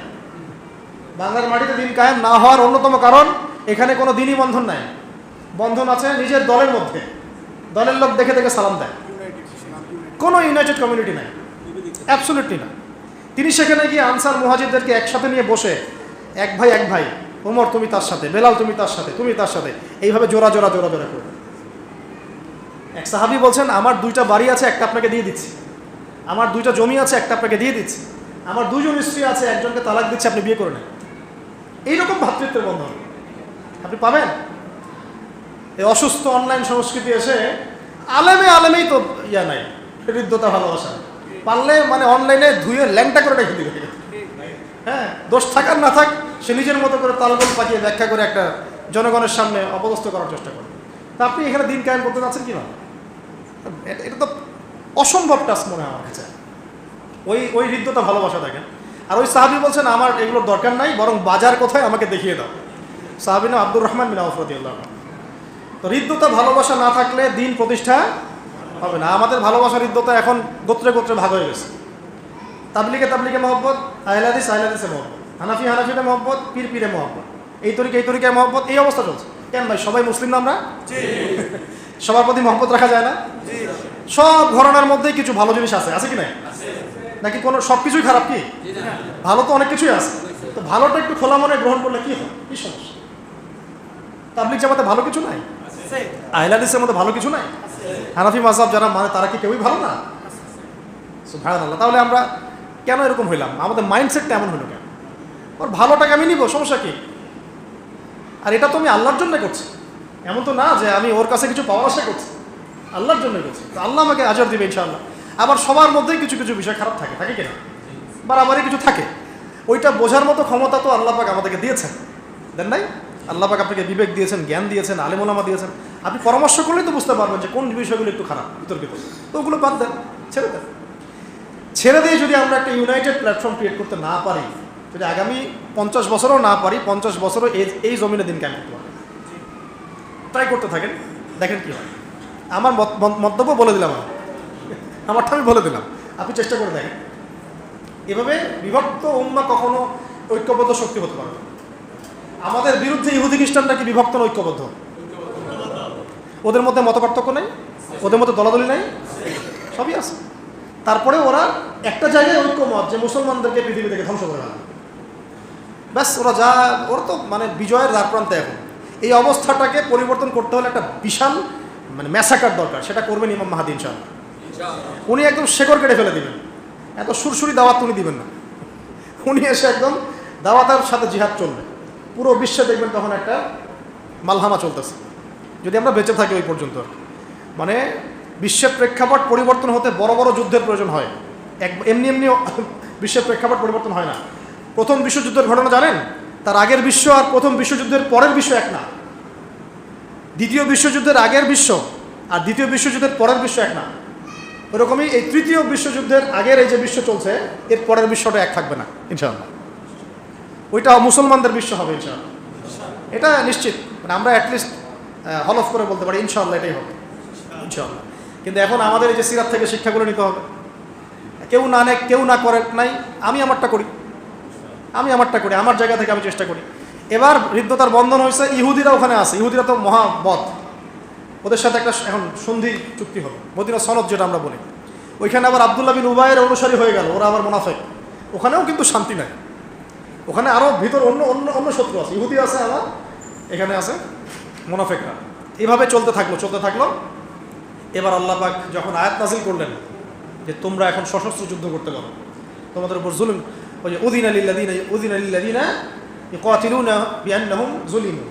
বাংলার মাটিতে দিন কায়েম না হওয়ার অন্যতম কারণ, এখানে কোনো দ্বীনি বন্ধন নাই। বন্ধন আছে নিজের দলের মধ্যে, দলের লোক দেখে দেখে সালাম দেয়। কোনো ইউনাইটেড কমিউনিটি নাই, অ্যাবসলিউটলি না। তিনি সেখানে গিয়ে আনসার মুহাজিরদেরকে একসাথে নিয়ে বসে, এক ভাই, ওমর তুমি তার সাথে, বেলাল তুমি তার সাথে, তুমি তার সাথে, এইভাবে জোড়া করে। এক সাহাবী বলছেন, আমার 2টা বাড়ি আছে, একটা আপনাকে দিয়ে দিচ্ছি। আমার 2টা জমি আছে, একটা আপনাকে দিয়ে দিচ্ছি। আমার 2 জন স্ত্রী আছে, একজনকে তালাক দিচ্ছে, আপনি বিয়ে করে নেন। এইরকম ভ্রাতৃত্বের বন্ধন আপনি পাবেন। এই অসুস্থ অনলাইন সংস্কৃতি এসে আলেমেই তো নাই, হৃদ্যতা, ভালোবাসা। পারলে মানে অনলাইনে ধুয়ে ল্যাংটা করে রেখে দিবে। হ্যাঁ, দোষ থাকার না থাক, সে নিজের মতো করে তালগোল পাকিয়ে ব্যাখ্যা করে একটা জনগণের সামনে অপদস্থ করার চেষ্টা করে। তা আপনি এখানে দিন কায়েম করতে যাচ্ছেন কিভাবে? এটা তো অসম্ভব টাস্ক মনে হয় আমার কাছে। ওই হৃদ্যতা, ভালোবাসা দেখেন। আর ওই সাহাবী বলছেন, আমার এগুলোর দরকার নাই, বরং বাজার কোথায় আমাকে দেখিয়ে দাও। সাহাবী নাম আব্দুর রহমান বিন আওফ রাদিয়াল্লাহু আনহু। তো হৃদ্যতা, ভালোবাসা না থাকলে দিন প্রতিষ্ঠা হবে না। আমাদের ভালোবাসার হৃদ্যতা এখন গোত্রে গোত্রে ভাগ হয়ে গেছে। তাবলিগে মহব্বত, আহলে হাদিসে মহব্বত, হানাফিতে মহব্বত, পীরে মহব্বত, এই তরিকায় মহব্বত, এই অবস্থা চলছে। কেন ভাই, সবাই মুসলিম না আমরা? সবার প্রতি মহব্বত রাখা যায় না? সব ঘরানার মধ্যেই কিছু ভালো জিনিস আছে, আছে কি না? নাকি কোনো সব কিছুই খারাপ? কি ভালো তো অনেক কিছুই আছে। তো ভালোটা একটু খোলা মনে গ্রহণ করলে কি হয়, কি সমস্যা? তাবলিগ জামাতে ভালো কিছু নাই? আহলে হাদিসের মধ্যে ভালো কিছু নাই? হানাফি মাযহাব যারা মানে তারা কি কেউই ভালো না? সুবহানাল্লাহ। তাহলে আমরা কেন এরকম হইলাম? আমাদের মাইন্ডসেটটা এমন হলো কেন? ওর ভালোটাকে আমি নিব, সমস্যা কি? আর এটা তো আমি আল্লাহর জন্য করছি, এমন তো না যে আমি ওর কাছে কিছু পাওয়ার আশা করছি, আল্লাহর জন্য করছি। তো আল্লাহ আমাকে আজর দিবে ইনশাআল্লাহ। আবার সবার মধ্যেই কিছু কিছু বিষয় খারাপ থাকে, থাকে কিনা? বারবারই কিছু থাকে, ওইটা বোঝার মতো ক্ষমতা তো আল্লাহ পাক আমাদেরকে দিয়েছেন, দেন নাই? আল্লাহ পাক আপনাকে বিবেক দিয়েছেন, জ্ঞান দিয়েছেন, আলেম ওলামা দিয়েছেন। আপনি পরামর্শ করলেই তো বুঝতে পারবেন যে কোন বিষয়গুলো একটু খারাপ, বিতর্কিত। তো ওগুলো বাদ দেন, ছেড়ে দেন। ছেড়ে দিয়ে যদি আমরা একটা ইউনাইটেড প্ল্যাটফর্ম ক্রিয়েট করতে না পারি, যদি আগামী 50 বছরও না পারি, 50 বছরও এই জমিনে দিন কায়েম করতে পারি, ট্রাই করতে থাকেন, দেখেন কি হয়। আমার মন্তব্য বলে দিলাম, আমারটা আমি বলে দিলাম, আপনি চেষ্টা করে দেখেন। এভাবে বিভক্ত উম্মাহ কখনো ঐক্যবদ্ধ শক্তি হতে পারবে। আমাদের বিরুদ্ধে ইহুদি খ্রিস্টানরা কি বিভক্ত না ঐক্যবদ্ধ? ওদের মধ্যে মতপার্থক্য নেই, ওদের মধ্যে দলাদলি নেই, সবই আছে। তারপরে ওরা একটা জায়গায় ঐক্যমত যে মুসলমানদেরকে পৃথিবী থেকে ধ্বংস করে ফেলা। ব্যাস, ওরা তো মানে বিজয়ের দ্বার প্রান্তে এখন। এই অবস্থাটাকে পরিবর্তন করতে হলে একটা বিশাল মানে ম্যাসাকার দরকার, সেটা করবেন ইমাম মাহদী ইনশাআল্লাহ। উনি একদম শেকড় কেটে ফেলে দিবেন, এত সুরসুরি দাওয়াত উনি দিবেন না। উনি এসে একদম দাওয়াতের সাথে জিহাদ চলবে, পুরো বিশ্বে দেখবেন তখন একটা মালহামা চলতেছে, যদি আমরা বেঁচে থাকি ওই পর্যন্ত। মানে বিশ্বের প্রেক্ষাপট পরিবর্তন হতে বড় বড় যুদ্ধের প্রয়োজন হয়, এমনি এমনি বিশ্বের প্রেক্ষাপট পরিবর্তন হয় না। প্রথম বিশ্বযুদ্ধের ঘটনা জানেন? তার আগের বিশ্ব আর প্রথম বিশ্বযুদ্ধের পরের বিশ্ব এক না। দ্বিতীয় বিশ্বযুদ্ধের আগের বিশ্ব আর দ্বিতীয় বিশ্বযুদ্ধের পরের বিশ্ব এক না। ওরকমই এই তৃতীয় বিশ্বযুদ্ধের আগের এই যে বিশ্ব চলছে, এর পরের বিশ্বটা এক থাকবে না ইনশাআল্লাহ। ওইটা মুসলমানদের বিশ্ব হবে ইনশাআল্লাহ, এটা নিশ্চিত। মানে আমরা অ্যাটলিস্ট হলফ করে বলতে পারি ইনশাআল্লাহ এটাই হবে ইনশাআল্লাহ। কিন্তু এখন আমাদের এই যে সিরাত থেকে শিক্ষাগুলো নিতে হবে। কেউ না করে নাই, আমি আমারটা করি, আমার জায়গা থেকে আমি চেষ্টা করি। এবার হৃদ্যতার বন্ধন হয়েছে, ইহুদিরা ওখানে আছে, ইহুদিরা তো মহাবদ, ওদের সাথে একটা এখন সন্ধি চুক্তি হলো, মদিনা সনদ যেটা আমরা বলি। ওইখানে আবার আব্দুল্লাহ বিন উবাইয়ের অনুসারী হয়ে গেল, ওরা আবার মুনাফিক। ওখানেও কিন্তু শান্তি নাই, ওখানে আরও ভিতর অন্য অন্য অন্য শত্রু আছে, ইহুদি আছে, আবার এখানে আছে মুনাফিকরা। এভাবে চলতে থাকলো। এবার আল্লাহ পাক যখন আয়াত নাযিল করলেন যে তোমরা এখন সশস্ত্র যুদ্ধ করতে পারো, তোমাদের উপর জুলুম, ওই যে উযিনা লিল্লাযিনা ইউকাতিলুনা বিআন্নাহুম যুলিমু,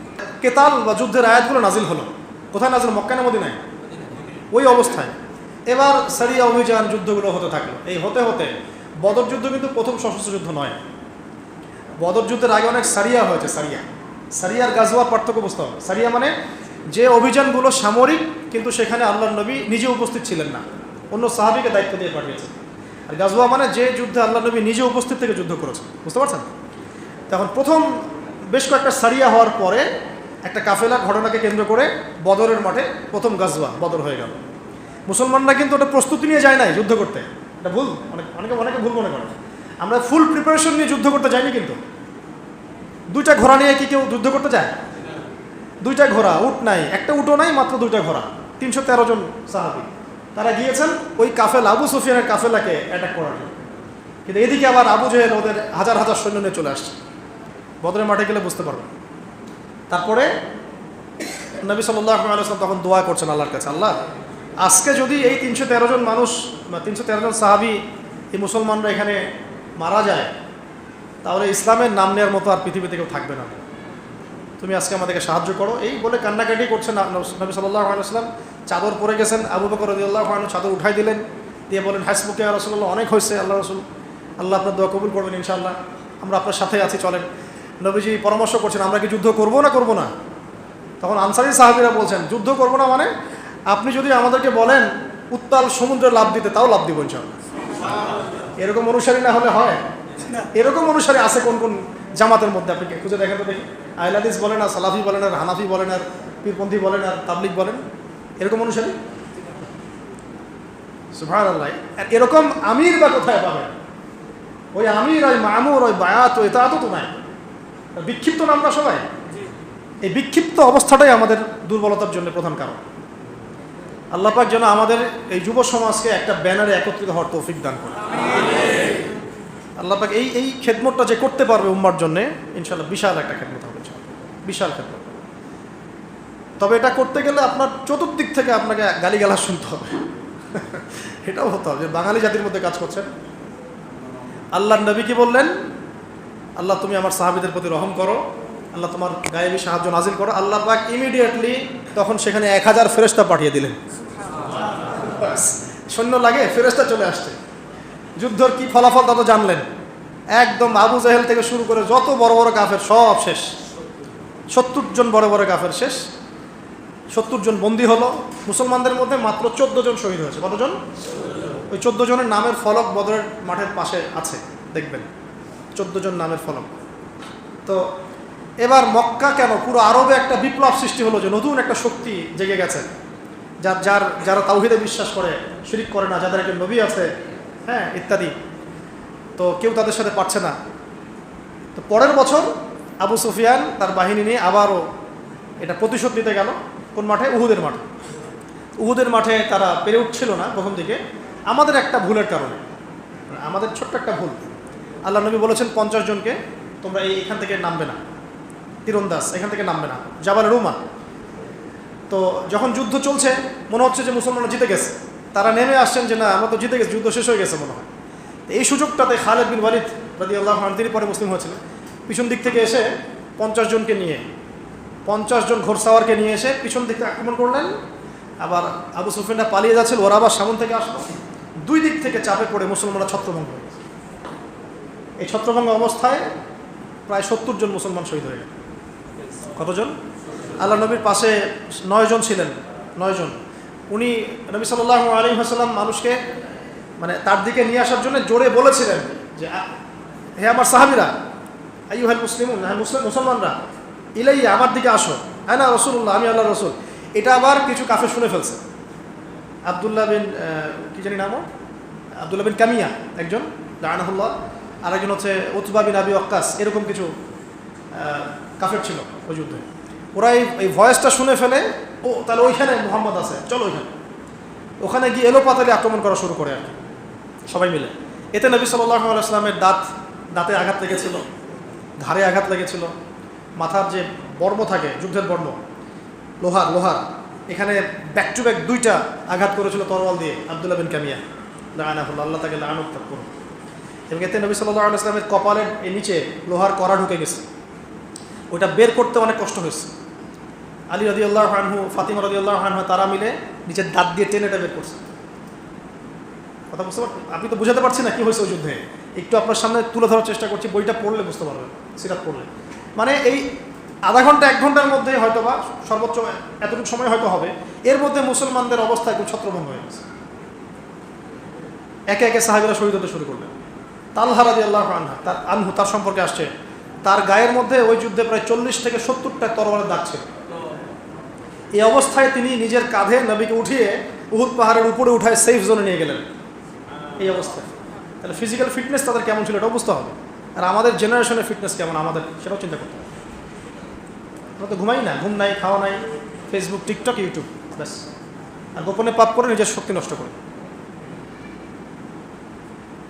কেতাল বা যুদ্ধের আয়াতগুলো নাযিল হলো। কোথায় নাযিল? মক্কা না মদিনায়? ওই অবস্থায় এবার সারিয়া অভিযান যুদ্ধগুলো হতে থাকলো। এই হতে হতে বদর যুদ্ধ কিন্তু প্রথম সশস্ত্র যুদ্ধ নয়। বদর যুদ্ধের আগে অনেক সারিয়া হয়েছে। সারিয়ার গাজওয়ার পার্থক্য বুঝতে হবে। সারিয়া মানে যে অভিযানগুলো সামরিক, কিন্তু সেখানে আল্লাহর নবী নিজে উপস্থিত ছিলেন না, অন্য সাহাবীকে দায়িত্ব দিয়ে পাঠিয়েছেন। আর গাজওয়া মানে যে যুদ্ধে আল্লাহর নবী নিজে উপস্থিত থেকে যুদ্ধ করেছেন, বুঝতে পারছেন? তখন প্রথম বেশ কয়েকটা সারিয়া হওয়ার পরে একটা কাফেলা ঘটনাকে কেন্দ্র করে বদরের মাঠে প্রথম গাজওয়া বদর হয়ে গেল। মুসলমানরা কিন্তু ওটা প্রস্তুতি নিয়ে যায় নাই যুদ্ধ করতে, এটা ভুল, অনেকে ভুল মনে করে। আমরা ফুল প্রিপারেশন নিয়ে যুদ্ধ করতে যাইনি, কিন্তু দুইটা ঘোড়া নিয়ে কি কেউ যুদ্ধ করতে যায়? দুইটা ঘোড়া, উট নাই, একটা উটও নাই, মাত্র দুইটা ঘোড়া, 313 জন সাহাবী, তারা গিয়েছেন ওই কাফেলা, আবু সুফিয়ানের কাফেলাকে অ্যাটাক করার জন্য। কিন্তু এদিকে আবার আবু জেহেল ওদের হাজার হাজার সৈন্য নিয়ে চলে আসছে। বদরের মাঠে গেলে বুঝতে পারবেন। তারপরে নবী সাল্লাল্লাহু আলাইহি ওয়াসাল্লাম তখন দোয়া করছেন আল্লাহর কাছে, আল্লাহ আজকে যদি এই 313 জন মানুষ বা 313 জন সাহাবী, এই মুসলমানরা এখানে মারা যায়, তাহলে ইসলামের নাম নেওয়ার মতো আর পৃথিবীতে কেউ থাকবে না। তুমি আজকে আমাদেরকে সাহায্য করো। এই বলে কান্নাকাটি করছেন নবী সাল্লাল্লাহু আলাইহি ওয়াসাল্লাম। চাদর পরে গেছেন, আবু বকর রাদিয়াল্লাহু আনহু চাদর উঠাই দিলেন, দিয়ে বলেন হাসবুকা ইয়া রাসূলুল্লাহ, অনেক হয়েছে আল্লাহ রাসূল, আল্লাহ আপনার দোয়া কবুল করবেন ইনশাআল্লাহ, আমরা আপনার সাথে আছি, চলেন। নবীজি পরামর্শ করছেন আমরা কি যুদ্ধ করবো না। তখন আনসারী সাহাবীরা বলছেন যুদ্ধ করবো না মানে আপনি যদি আমাদেরকে বলেন উত্তাল সমুদ্রে লাফ দিতে, তাও লাফ দিব ইনশাআল্লাহ। এরকম অনুসারী না হলে হয়? এরকম অনুসারী আছে কোন কোন জামাতের মধ্যে? আপনি খুঁজে দেখেন তো দেখি। আহলে হাদিস বলেন আর সালাফি বলেন আর হানাফি বলেন আর পীরপন্থী বলেন আর তাবলিগ বলেন, এরকম অনুসারী? সুবহানাল্লাহ। এরকম আমির বা কোথায় পাবেন? ওই আমির, ওই মামুর, ওই বায়াত, ওই ইতাআত তো নাই। বিক্ষিপ্ত না আমরা সবাই? এই বিক্ষিপ্ত অবস্থাটাই আমাদের দুর্বলতার জন্য প্রধান কারণ। আল্লাহ পাক যেন আমাদের এই যুব সমাজকে একটা ব্যানারে একত্রিত হওয়ার তৌফিক দান করে। আল্লাহ পাক এই খেদমতটা যে করতে পারবে উম্মার জন্য, ইনশাআল্লাহ বিশাল একটা খেদমত হবে, বিশাল খেদমত। তবে এটা করতে গেলে আপনার চতুর্দিক থেকে আপনাকে গালিগালাজ শুনতে হবে, এটাও হতে হবে। বাঙালি জাতির মধ্যে কাজ করছেন। আল্লাহর নবী কি বললেন? আল্লাহ তুমি আমার সাহাবীদের প্রতি রহম করো, আল্লাহ তোমার গায়েবী সাহায্য নাজিল করো। আল্লাহ পাক ইমিডিয়েটলি তখন সেখানে 1000 ফেরেশতা পাঠিয়ে দিলেন। সৈন্য লাগে, ফেরেশতা চলে আসছে। যুদ্ধর কি ফলাফল তা তো জানলেন। একদম আবু জাহেল থেকে শুরু করে যত বড় বড় কাফের সব শেষ। 70 জন বড় বড় কাফের শেষ। 70 জন বন্দী হলো। মুসলমানদের মধ্যে মাত্র 14 জন শহীদ হয়েছে। কতজন? ওই 14 জনের নামের ফলক বদরের মাঠের পাশে আছে, দেখবেন 14 জন নামের ফলক। তো এবার মক্কা কেন, পুরো আরবে একটা বিপ্লব সৃষ্টি হলো যে নতুন একটা শক্তি জেগে গেছে, যারা তাওহীদে বিশ্বাস করে, শিরিক করে না, যাদের একটা নবী আছে, হ্যাঁ ইত্যাদি। তো কেউ তাদের সাথে পারছে না। তো পরের বছর আবু সুফিয়ান তার বাহিনী নিয়ে আবারও এটা প্রতিশোধ নিতে গেল। কোন মাঠে? উহুদের মাঠে। উহুদের মাঠে তারা পেরে উঠছিল না প্রথম দিকে, আমাদের একটা ভুলের কারণে, আমাদের ছোট্ট একটা ভুল। আল্লাহ নবী বলেছেন 50 জনকে তোমরা এখান থেকে নামবে না, তীরন্দাজ এখান থেকে নামবে না, জাবাল রুমা। তো যখন যুদ্ধ চলছে মনে হচ্ছে যে মুসলমানরা জিতে গেছে, তারা নেমে আসছেন যে না আমরা তো জিতে গেছি, যুদ্ধ শেষ হয়ে গেছে মনে হয়। এই সুযোগটাতে খালিদ বিন ওয়ালিদ রাদিয়াল্লাহু আনহু, তিনি পরে মুসলিম হয়েছিলেন, পিছন দিক থেকে এসে 50 জনকে নিয়ে, 50 জন ঘোড়সাওয়ারকে নিয়ে এসে পিছন দিক থেকে আক্রমণ করলেন। আবার আবু সুফিয়ানরা পালিয়ে যাচ্ছিল, ওরা আবার সামন থেকে আসলো। দুই দিক থেকে চাপে পড়ে মুসলমানরা ছত্রভঙ্গ হয়ে গেছে। এই ছত্রভঙ্গ অবস্থায় প্রায় 70 জন মুসলমান শহীদ হয়ে গেল। কতজন? আল্লাহ নবীর পাশে 9 জন ছিলেন, 9 জন। উনি নবী সাল্লাল্লাহু আলাইহি ওয়াসাল্লাম মানুষকে মানে তার দিকে নিয়ে আসার জন্য জোরে বলেছিলেন যে হে আমার সাহাবীরা, আইয়ুহাল মুসলিমুন, হ্যাঁ মুসলমানরা, ইলাইয়া আমার দিকে আসো, আনা রাসূলুল্লাহ, আমি আল্লাহর রাসূল। এটা আবার কিছু কাফের শুনে ফেলছে। আব্দুল্লাহ বিন কি জানি নাম, আব্দুল্লাহ বিন কামিয়া একজন, লাআনাহুল্লাহ, আর একজন হচ্ছে উতবা বিন আবি ওয়াক্কাস, এরকম কিছু কাফের ছিল ওই যুদ্ধে। ওরা এই ভয়েসটা শুনে ফেলে, ও তাহলে ওইখানে মুহাম্মদ আছে, চলো ওখানে গিয়ে এলোপাতালি আক্রমণ করা শুরু করে আর কি, সবাই মিলে। এতে নবী সাল্লাল্লাহু আলাইহি ওয়াসাল্লামের দাঁতে আঘাত লেগেছিল, ঘাড়ে আঘাত লেগেছিল, মাথার যে বর্ম থাকে, যুদ্ধের বর্ম, লোহার, এখানে ব্যাক টু ব্যাক 2টা আঘাত করেছিল তরোয়াল দিয়ে আব্দুল্লাহ বিন কামিয়া, লাআনাহুল্লাহ, আল্লাহ তাকে লাআনত করুন। এবং এতে নবী সাল্লাল্লাহু আলাইহি ওয়াসাল্লামের কপালের এই নিচে লোহার কড়া ঢুকে গেছে, ওটা বের করতে অনেক কষ্ট হয়েছে। আলী রাদিয়াল্লাহু আনহু, ফাতিমা রাদিয়াল্লাহু আনহা, তারা মিলে নিচের দাঁত দিয়ে টেনে এটা বের করছে। কথা বুঝতে পারছেন? আপনি তো বুঝাতে পারছি না কি হয়েছে ওই যুদ্ধে, একটু আপনার সামনে তুলে ধরার চেষ্টা করছি, বইটা পড়লে বুঝতে পারবেন, সিরাত পড়লে। মানে এই আধা ঘন্টা 1 ঘন্টার মধ্যে হয়তো বা সর্বোচ্চ এতটুকু সময় হয়তো হবে, এর মধ্যে মুসলমানদের অবস্থা একটু ছত্রভঙ্গ হয়ে গেছে। একে একে সাহাবীরা শহীদ হতে শুরু করলেন। তালহা রাদিয়াল্লাহু আনহু, তার সম্পর্কে আসছে, তার গায়ের মধ্যে ওই যুদ্ধে প্রায় 40 থেকে 70টা তরবারের দাগ ছিল। এই অবস্থায় তিনি নিজের কাঁধে নবীকে উঠিয়ে উহুদ পাহাড়ের উপরে উঠায় সেফ জোনে নিয়ে গেলেন। এই অবস্থায় তাহলে ফিজিক্যাল ফিটনেস তাদের কেমন ছিল এটাও বুঝতে হবে। আর আমাদের জেনারেশনের ফিটনেস কেমন আমাদের, সেটাও চিন্তা করতে হবে। আমরা তো ঘুমাই না, ঘুম নাই, খাওয়া নাই, ফেসবুক, টিকটক, ইউটিউব, ব্যাস। আর গোপনে পাপ করে নিজের শক্তি নষ্ট করে।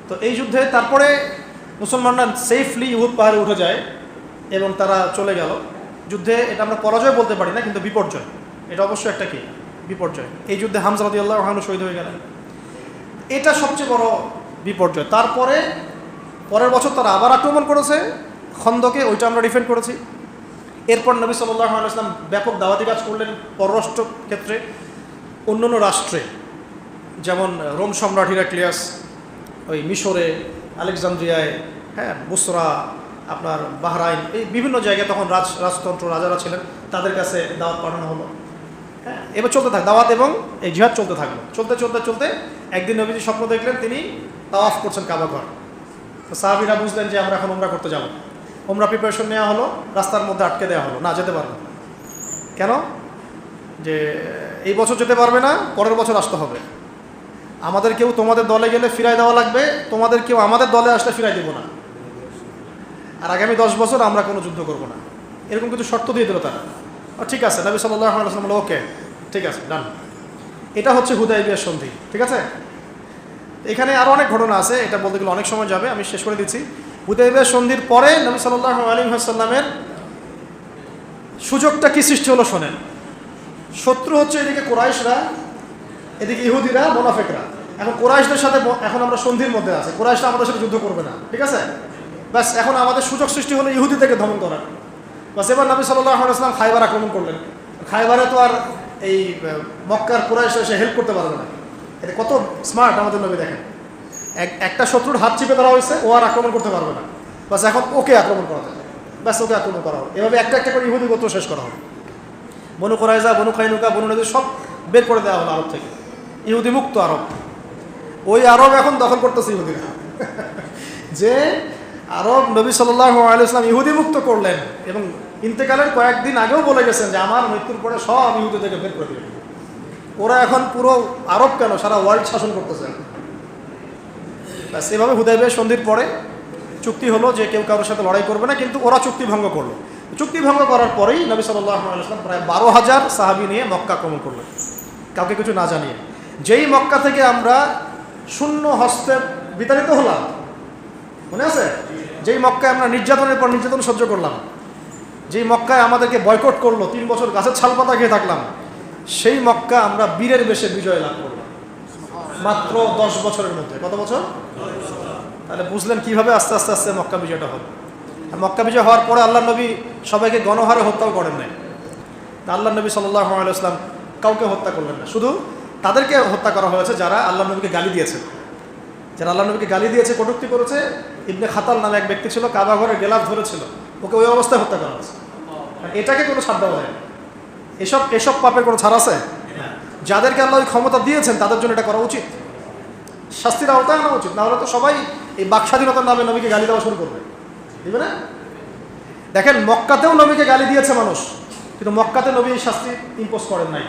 তো এই যুদ্ধে তারপরে মুসলমানরা সেফলি উহুদ পাহাড়ে উঠে যায় এবং তারা চলে গেল যুদ্ধে। এটা আমরা পরাজয় বলতে পারি না, কিন্তু বিপর্যয়, এটা অবশ্যই একটা কি বিপর্যয়। এই যুদ্ধে হামজা রাদিয়াল্লাহু আনহু শহীদ হয়ে গেলেন, এটা সবচেয়ে বড় বিপর্যয়। তারপরে পরের বছর তারা আবার আক্রমণ করেছে খন্দকে, ওইটা আমরা ডিফেন্ড করেছি। এরপর নবী সাল্লাল্লাহু আলাইহি ওয়াসাল্লাম ব্যাপক দাওয়াতি কাজ করলেন পররাষ্ট্র ক্ষেত্রে, অন্যান্য রাষ্ট্রে, যেমন রোম সম্রাট হিরাক্লিয়াস, ওই মিশরে, আলেকজান্দ্রিয়ায়, হ্যাঁ বুসরা, আপনার বাহরাইন, এই বিভিন্ন জায়গায় তখন রাজতন্ত্র, রাজারা ছিলেন, তাদের কাছে দাওয়াত পাঠানো হলো। হ্যাঁ, এবার চলতে থাকে দাওয়াত এবং এই জিহাদ চলতে থাকলো। চলতে একদিন নবীজি স্বপ্ন দেখলেন তিনি তাওয়াফ করছেন কাবা ঘর। তো সাহাবীরা বুঝলেন যে আমরা এখন উমরা করতে যাব। উমরা প্রিপারেশন নেওয়া হলো, রাস্তার মধ্যে আটকে দেওয়া হলো, না যেতে পারবে না। কেন? যে এই বছর যেতে পারবে না, পরের বছর আসতে হবে। আমাদের কেউ তোমাদের দলে গেলে ফিরাই দেওয়া লাগবে, তোমাদের কেউ আমাদের দলে আসলে ফিরাই দেবো না। আর আগামী 10 বছর আমরা কোনো যুদ্ধ করব না। এরকম কিছু শর্ত দিয়ে দিল তারা। ঠিক আছে, নবী সাল্লাল্লাহু আলাইহি ওয়াসাল্লাম বলল ওকে ঠিক আছে ডান। এটা হচ্ছে হুদায়বিয়ার সন্ধি, ঠিক আছে। এখানে আরও অনেক ঘটনা আছে, এটা বলতে গেলে অনেক সময় যাবে, আমি শেষ করে দিচ্ছি। হুদায়বিয়ার সন্ধির পরে নবী সাল্লাল্লাহু আলাইহি ওয়াসাল্লামের সুযোগটা কি সৃষ্টি হলো শোনেন। শত্রু হচ্ছে এদিকে কুরাইশরা, এদিকে ইহুদিরা, মুনাফিকরা। এখন কুরাইশদের সাথে এখন আমরা সন্ধির মধ্যে আছি, কুরাইশরা আমাদের সাথে যুদ্ধ করবে না, ঠিক আছে। ব্যাস এখন আমাদের সুযোগ সৃষ্টি হলো ইহুদিদেরকে দমন করার। বাস এবার নবী সাল্লাল্লাহু আলাইহি ওয়াসাল্লাম খায়বার আক্রমণ করলেন। খায়বারে তো আর এই মক্কার কুরাইশ এসে হেল্প করতে পারবে না। এটা কত স্মার্ট আমাদের নবী, দেখেন একটা শত্রুর হাত চিপে ধরা হয়েছে, ও আর আক্রমণ করতে পারবে না। বাস এখন ওকে আক্রমণ করা যাবে, ব্যাস ওকে আক্রমণ করা হবে। এভাবে একটা একটা করে ইহুদি গোত্র শেষ করা হবে। বনু কুরাইজা, বনু কাইনুকা, বনু নদী সব বের করে দেওয়া হলো আরব থেকে। ইহুদি মুক্ত আরব। ওই আরব এখন দখল করতেছে ইহুদিরা। যে আরব নবী সাল্লাল্লাহু আলাইহি ওয়াসাল্লাম ইহুদি মুক্ত করলেন এবং ইন্তেকালের কয়েকদিন আগেও বলে গেছেন যে আমার মৃত্যুর পরে সব ইহুদি থেকে বের করে দেবেন। ওরা এখন পুরো আরব কেন সারা ওয়ার্ল্ড শাসন করতেছে। ব্যাস এভাবে হুদায়বিয়া সন্ধির পরে চুক্তি হলো যে কেউ কারোর সাথে লড়াই করবে না, কিন্তু ওরা চুক্তি ভঙ্গ করলো। চুক্তি ভঙ্গ করার পরেই নবী সাল্লাল্লাহু আলাইহি ওয়াসাল্লাম প্রায় 12,000 সাহাবী নিয়ে মক্কা আক্রমণ করলেন, কাউকে কিছু না জানিয়ে। যেই মক্কা থেকে আমরা শূন্য হস্তে বিতাড়িত হলাম, মনে আছে? যেই মক্কায় আমরা নির্যাতনের পর নির্যাতন সহ্য করলাম, যেই মক্কায় আমাদেরকে বয়কট করলো, 3 বছর গাছের ছাল পাতা খেয়ে থাকলাম, সেই মক্কা আমরা বীরের বেশে বিজয় লাভ করলাম মাত্র 10 বছরের মধ্যে। কত বছর? তাহলে বুঝলেন কিভাবে আস্তে আস্তে আস্তে মক্কা বিজয়টা হবে। আর মক্কা বিজয় হওয়ার পরে আল্লাহ নবী সবাইকে গণহারে হত্যাও করেন নাই। আল্লাহ নবী সাল্লাল্লাহু আলাইহি ওয়াসাল্লাম কাউকে হত্যা করলেন না, শুধু তাদেরকে হত্যা করা হয়েছে যারা আল্লাহ নবীকে গালি দিয়েছে। যারা আল্লাহ নবীকে গালি দিয়েছে, কটূক্তি করেছে। ইবনে খাতাল নামে এক ব্যক্তি ছিল, কাবা ঘরে গেলাফ ধরেছিল, ওকে ওই অবস্থায় হত্যা করা হয়েছে। এটাকে কোনো ছাড় দেওয়া যায় না। এসব পাপের কোনো ছাড় আছে? যাদেরকে আল্লাহ ক্ষমতা দিয়েছেন তাদের জন্য এটা করা উচিত, শাস্তির আওতায় আনা উচিত। না হলে তো সবাই এই বাক স্বাধীনতার নামে নবীকে গালি দেওয়া শুরু করবে, দিবে না? দেখেন মক্কাতেও নবীকে গালি দিয়েছে মানুষ, কিন্তু মক্কাতে নবী এই শাস্তি ইম্পোজ করেন নাই,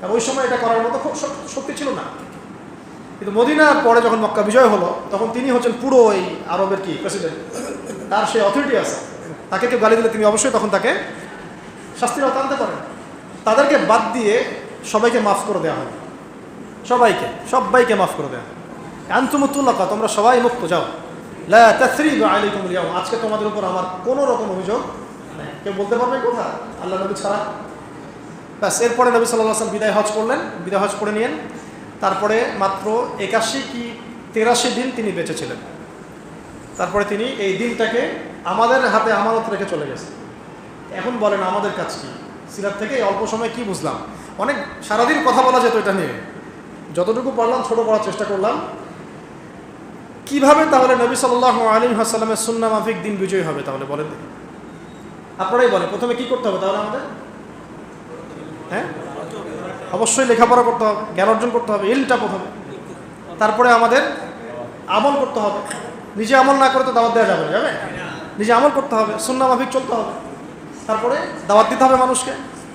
আর ওই সময় এটা করার মতো খুব শক্তি ছিল না। কিন্তু মদিনার পরে যখন মক্কা বিজয় হলো, তখন তিনি হচ্ছেন পুরো এই আরবের কি প্রেসিডেন্ট, তার সেই অথরিটি আছে। তাকে কেউ গালি দিলে তিনি অবশ্যই তখন তাকে শাস্তির আওতায় আনতে পারেন। তাদেরকে বাদ দিয়ে সবাইকে মাফ করে দেওয়া হবে, সবাইকে মাফ করে দেওয়া হবে। আনতুমুতুল্লাকা, তোমরা সবাই মুক্ত, যাও। লা তাসরিবা আলাইকুমুল ইয়াওম, আজকে তোমাদের উপর আমার কোনো রকম অভিযোগ নেই। কেউ বলতে পারবে কথা আল্লাহ নবী ছাড়া? ব্যাস এরপরে নবী সাল্লাল্লাহু আলাইহি ওয়াসাল্লাম বিদায় হজ করলেন, বিদায় হজ করে নিয়েন। তারপরে মাত্র 81 কি 83 দিন তিনি বেঁচে ছিলেন। তারপরে তিনি এই দিনটাকে আমাদের হাতে আমানত রেখে চলে গেছেন। এখন বলেন আমাদের কাজ কি? সিরাত থেকে অল্প সময় কি বুঝলাম? অনেক সারাদিন কথা বলা যেত এটা নিয়ে, যতটুকু পারলাম ছোট করার চেষ্টা করলাম। কিভাবে তাহলে নবী সাল্লাল্লাহু আলাইহি ওয়াসাল্লামের সুন্নাহ মাফিক দিন বিজয় হবে? তাহলে বলেন, আপনারাই বলেন প্রথমে কি করতে হবে তাহলে আমাদের? হ্যাঁ, অবশ্যই লেখাপড়া করতে হবে, জ্ঞান অর্জন করতে হবে, ইলমটা প্রথমে। তারপরে আমাদের আমল করতে হবে। নিজে আমল না করে তো দাওয়াত দেওয়া যাবে না, যাবে? নিজে আমল করতে হবে, সুন্নাহ মাফিক চলতে হবে। তারপরে দাওয়াত দিতে হবে মানুষকে।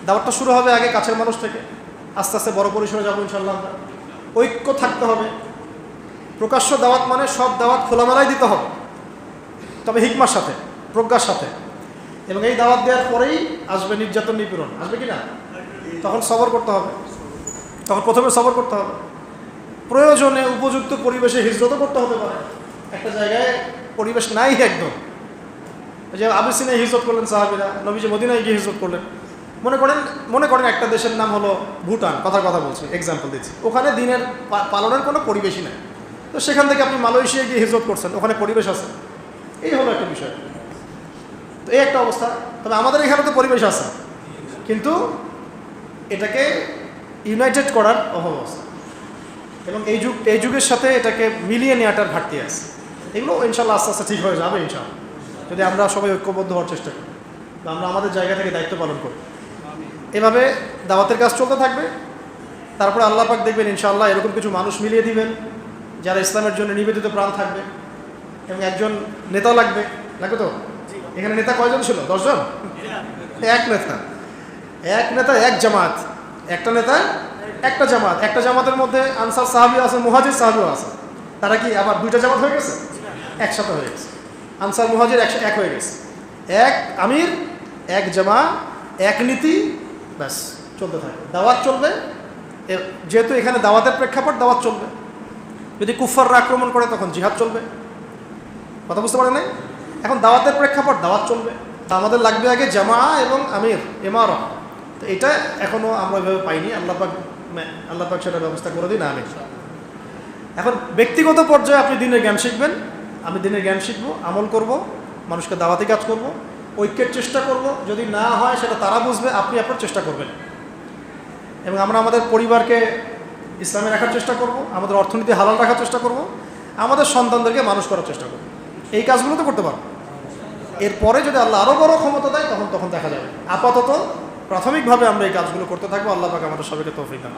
দাওয়াতটা শুরু হবে আগে কাছের মানুষ থেকে, আস্তে আস্তে বড় পরিসরে যাবো ইনশাআল্লাহ। ঐক্য থাকতে হবে। প্রকাশ্য দাওয়াত মানে সব দাওয়াত খোলামেলায় দিতে হবে, তবে হিকমার সাথে, প্রজ্ঞার সাথে। এবং এই দাওয়াত দেওয়ার পরেই আসবে নির্যাতন, নিপীড়ন আসবে কি না? তখন সবর করতে হবে, তখন প্রথমে সবর করতে হবে। প্রয়োজনে উপযুক্ত পরিবেশে হিজরতও করতে হতে পারে। একটা জায়গায় পরিবেশ নাই একদম, যে আবিসিনিয়ায় হিজরত করলেন সাহাবীরা, নবীজি মদিনায় গিয়ে হিজরত করলেন। মনে করেন একটা দেশের নাম হলো ভুটান, কথার কথা বলছি, এক্সাম্পল দিচ্ছি। ওখানে দিনের পালনের কোনো পরিবেশই নাই। তো সেখান থেকে আপনি মালয়েশিয়ায় গিয়ে হিজরত করছেন, ওখানে পরিবেশ আছে। এই হলো একটা বিষয়। তো এই একটা অবস্থা। তবে আমাদের এখানে তো পরিবেশ আছে, কিন্তু এটাকে ইউনাইটেড করার অভাব আছে, এবং এই যুগের সাথে এটাকে মিলিয়ে নেওয়াটার ঘাটতি আছে। এগুলো ইনশাল্লাহ আস্তে আস্তে ঠিক হয়ে যাবে ইনশাআল্লাহ, যদি আমরা সবাই ঐক্যবদ্ধ হওয়ার চেষ্টা করি বা আমরা আমাদের জায়গা থেকে দায়িত্ব পালন করি। এভাবে দাওয়াতের কাজ চলতে থাকবে। তারপরে আল্লাহ পাক দেখবেন ইনশাআল্লাহ এরকম কিছু মানুষ মিলিয়ে দিবেন যারা ইসলামের জন্য নিবেদিত প্রাণ থাকবে, এবং একজন নেতা লাগবে তো। এখানে নেতা কয়জন ছিল? 10 জন? এক নেতা এক জামাত, একটা নেতা একটা জামাত। একটা জামাতের মধ্যে আনসার সাহাবী আছে, মুহাজির সাহাবীও আছে। তারা কি আবার 2টা জামাত হয়ে গেছে? একসাথে হয়ে গেছে। আনসার মুহাজির এক হয়ে গেছে। এক আমির এক জামা, এক নীতি, ব্যাস চলতে থাকে। দাওয়াত চলবে, যেহেতু এখানে দাওয়াতের প্রেক্ষাপট, দাওয়াত চলবে। যদি কুফাররা আক্রমণ করে তখন জিহাদ চলবে। কথা বুঝতে পারেন নাই? এখন দাওয়াতের প্রেক্ষাপট, দাওয়াত চলবে। তা আমাদের লাগবে আগে জামা এবং আমির, ইমারা। তো এটা এখনও আমরা ওইভাবে পাইনি। আল্লাহ পাক সেটা ব্যবস্থা করে দিন, আমিন। এখন ব্যক্তিগত পর্যায়ে আপনি দিনের জ্ঞান শিখবেন, আমি দিনের জ্ঞান শিখবো, আমল করব, মানুষকে দাওয়াতি কাজ করব, ঐক্যের চেষ্টা করব। যদি না হয় সেটা তারা বুঝবে, আপনি আপনার চেষ্টা করবেন। এবং আমরা আমাদের পরিবারকে ইসলামে রাখার চেষ্টা করব, আমাদের অর্থনীতি হালাল রাখার চেষ্টা করব, আমাদের সন্তানদেরকে মানুষ করার চেষ্টা করব। এই কাজগুলো তো করতে পারবো। এরপরে যদি আল্লাহ আরও বড় ক্ষমতা দেয় তখন দেখা যাবে। আপাতত প্রাথমিকভাবে আমরা এই কাজগুলো করতে থাকবো। আল্লাহ পাক আমাদের সবাইকে তৌফিক দান।